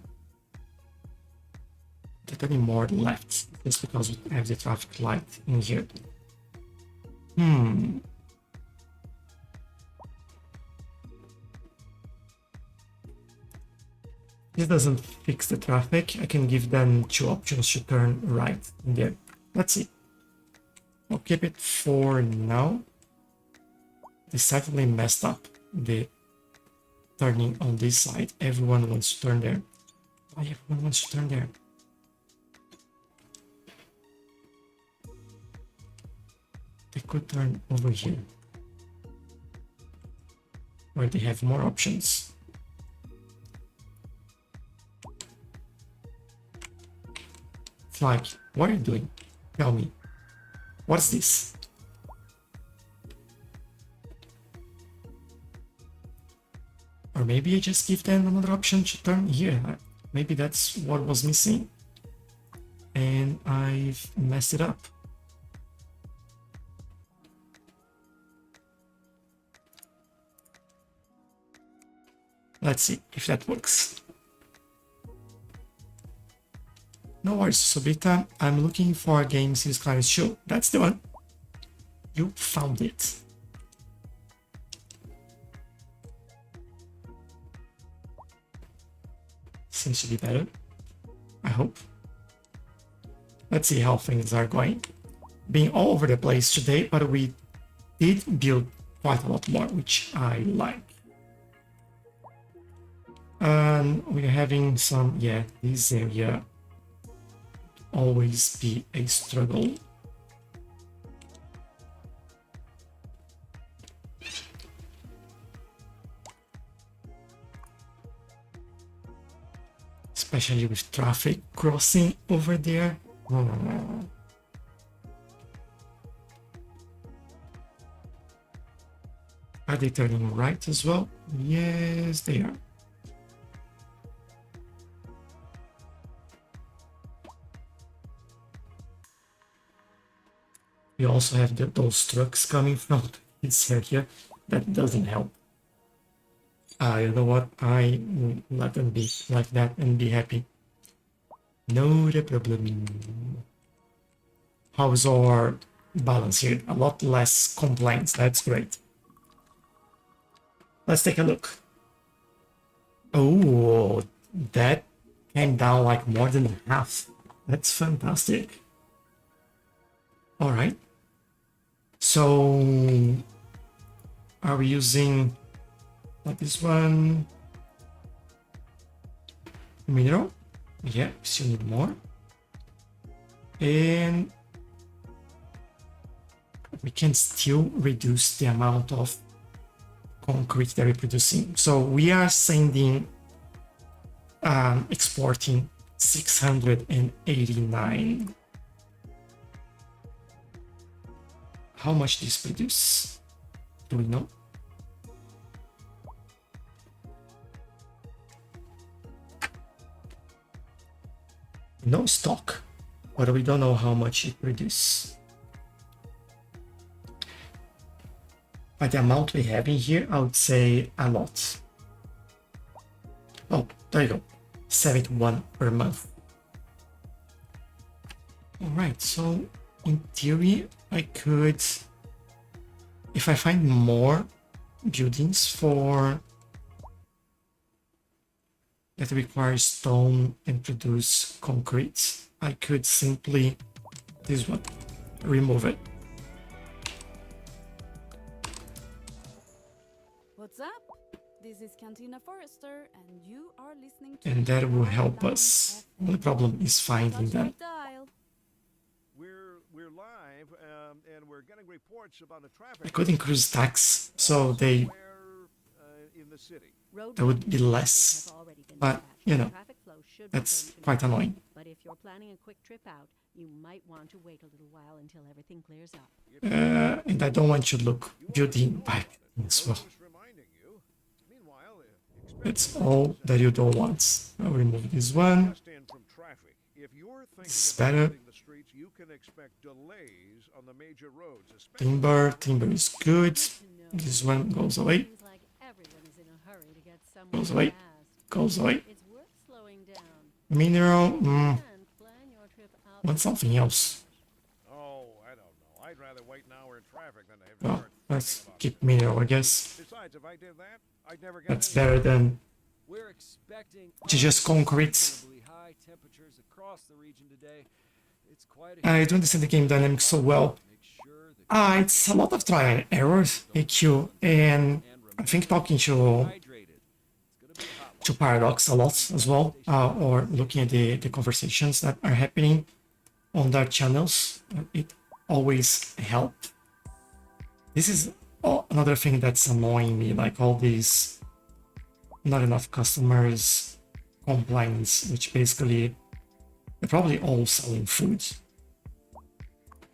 They're turning more left, just because we have the traffic light in here. This doesn't fix the traffic. I can give them 2 options to turn right in there. Let's see. I'll keep it for now. They certainly messed up the turning on this side. Everyone wants to turn there. Why everyone wants to turn there? They could turn over here, where they have more options. Flag, what are you doing? Tell me. What's this? Or maybe I just give them another option to turn here. Maybe that's what was missing. And I've messed it up. Let's see if that works. No worries, Sobita. I'm looking for a game Cities Skylines show. That's the one. You found it. Seems to be better. I hope. Let's see how things are going. Being all over the place today, but we did build quite a lot more, which I like. We're having some, yeah, this area always be a struggle. Especially with traffic crossing over there. Are they turning right as well? Yes, they are. We also have those trucks coming from this area. That doesn't help. You know what? I will let them be like that and be happy. No problem. How's our balance here? A lot less complaints. That's great. Let's take a look. Oh, that came down like more than half. That's fantastic. All right. So, are we using like this one? Mineral? Yeah, still need more. And we can still reduce the amount of concrete that we're producing. So we are sending, exporting 689. How much this produce? Do we know? No stock, but we don't know how much it produces. By the amount we have in here, I would say a lot. Oh, there you go. 71 per month. Alright, so in theory, I could, if I find more buildings for that require stone and produce concrete, I could simply, this one, remove it. What's up? This is Cantina Forrester, and you are listening to. And that will help us. The problem is finding them. We're live, and we're getting reports about a traffic. I could increase tax so they in the city. there would be less, but you know, that's quite annoying. But if you're planning a quick trip out, you might want to wait a little while until everything clears up. And I don't want you to look building by as well. That's all that you don't want. I'll remove this one. This is better. Timber is good. This one goes away. Seems like everyone is in a hurry to get somewhere Goes away. fast. Goes away. It's worth slowing down. Mineral. And plan your trip out. Want something else. Oh, I don't know. I'd rather wait an hour in traffic than to have Well, start let's thinking about keep mineral, I guess. Besides, if I did that, I'd never get That's any- better than We're expecting to just concrete. unseasonably high temperatures across the region today. It's quite a I don't understand the game dynamics so well. Make sure the It's a lot of trial and errors, AQ, and I think talking hydrated. It's gonna be a hot one. to Paradox a lot as well, or looking at the conversations that are happening on their channels, it always helps. This is another thing that's annoying me, like all these not enough customers complaints, which basically they're probably all selling food.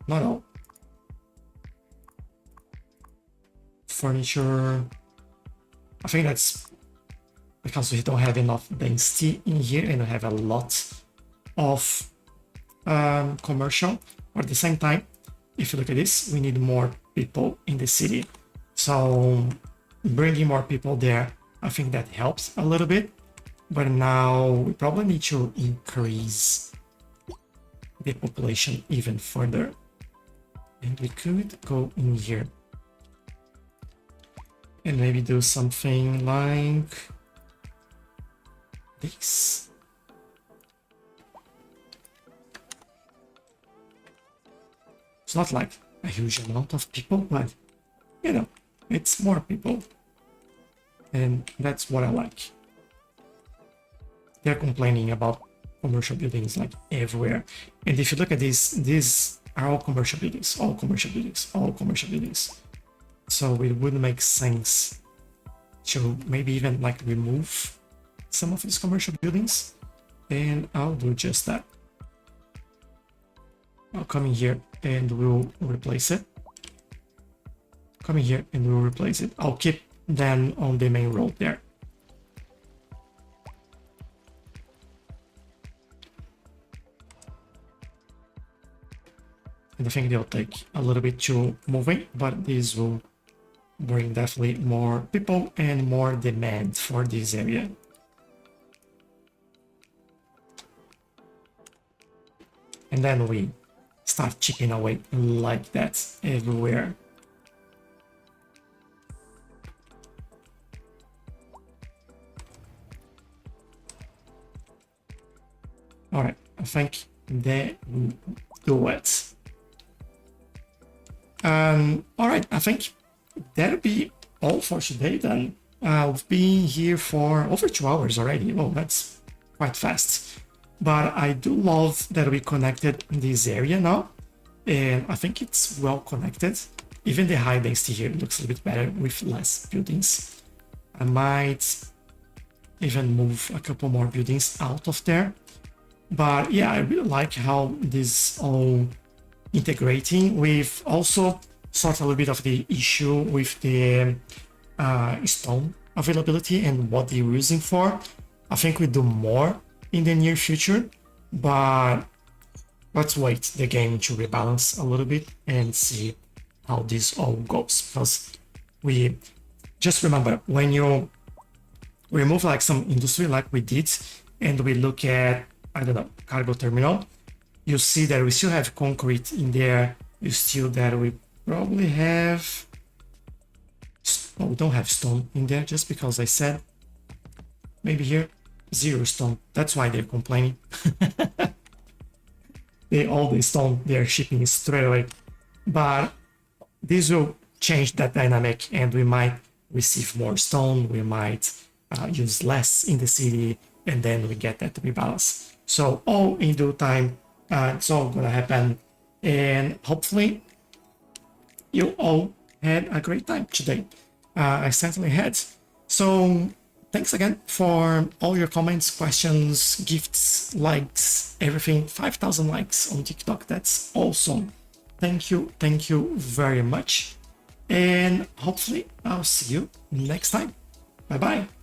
Not all. Furniture. I think that's because we don't have enough density in here and we have a lot of commercial. But at the same time, if you look at this, we need more people in the city. So bringing more people there, I think that helps a little bit. But now we probably need to increase the population even further. And we could go in here and maybe do something like this. It's not like a huge amount of people, but you know, it's more people. And that's what I like. They're complaining about commercial buildings like everywhere. And if you look at this, these are all commercial buildings, all commercial buildings, all commercial buildings. So it would make sense to maybe even like remove some of these commercial buildings. And I'll do just that. I'll come in here and we'll replace it. Come in here and we'll replace it. I'll keep them on the main road there. And I think they'll take a little bit to moving, but this will bring definitely more people and more demand for this area. And then we start chipping away like that everywhere. All right, I think that will do it. All right, I think that'll be all for today then. I've been here for over 2 hours already. Oh, that's quite fast. But I do love that we connected this area now. And I think it's well connected. Even the high density here looks a little bit better with less buildings. I might even move a couple more buildings out of there. But yeah, I really like how this all integrating. We've also sorted a little bit of the issue with the stone availability and what they're using for. I think we do more in the near future, but let's wait the game to rebalance a little bit and see how this all goes. Because we just remember, when you remove like some industry like we did and we look at, I don't know, cargo terminal, you see that we still have concrete in there. You still that we probably have, well, we don't have stone in there just because I said maybe here 0 stone. That's why they're complaining. All the stone they're shipping straight away. But this will change that dynamic and we might receive more stone. We might use less in the city and then we get that rebalance. So all in due time, it's all gonna happen, and hopefully you all had a great time today. I certainly had. So thanks again for all your comments, questions, gifts, likes, everything. 5,000 likes on TikTok, that's awesome. Thank you very much, and hopefully I'll see you next time. Bye bye.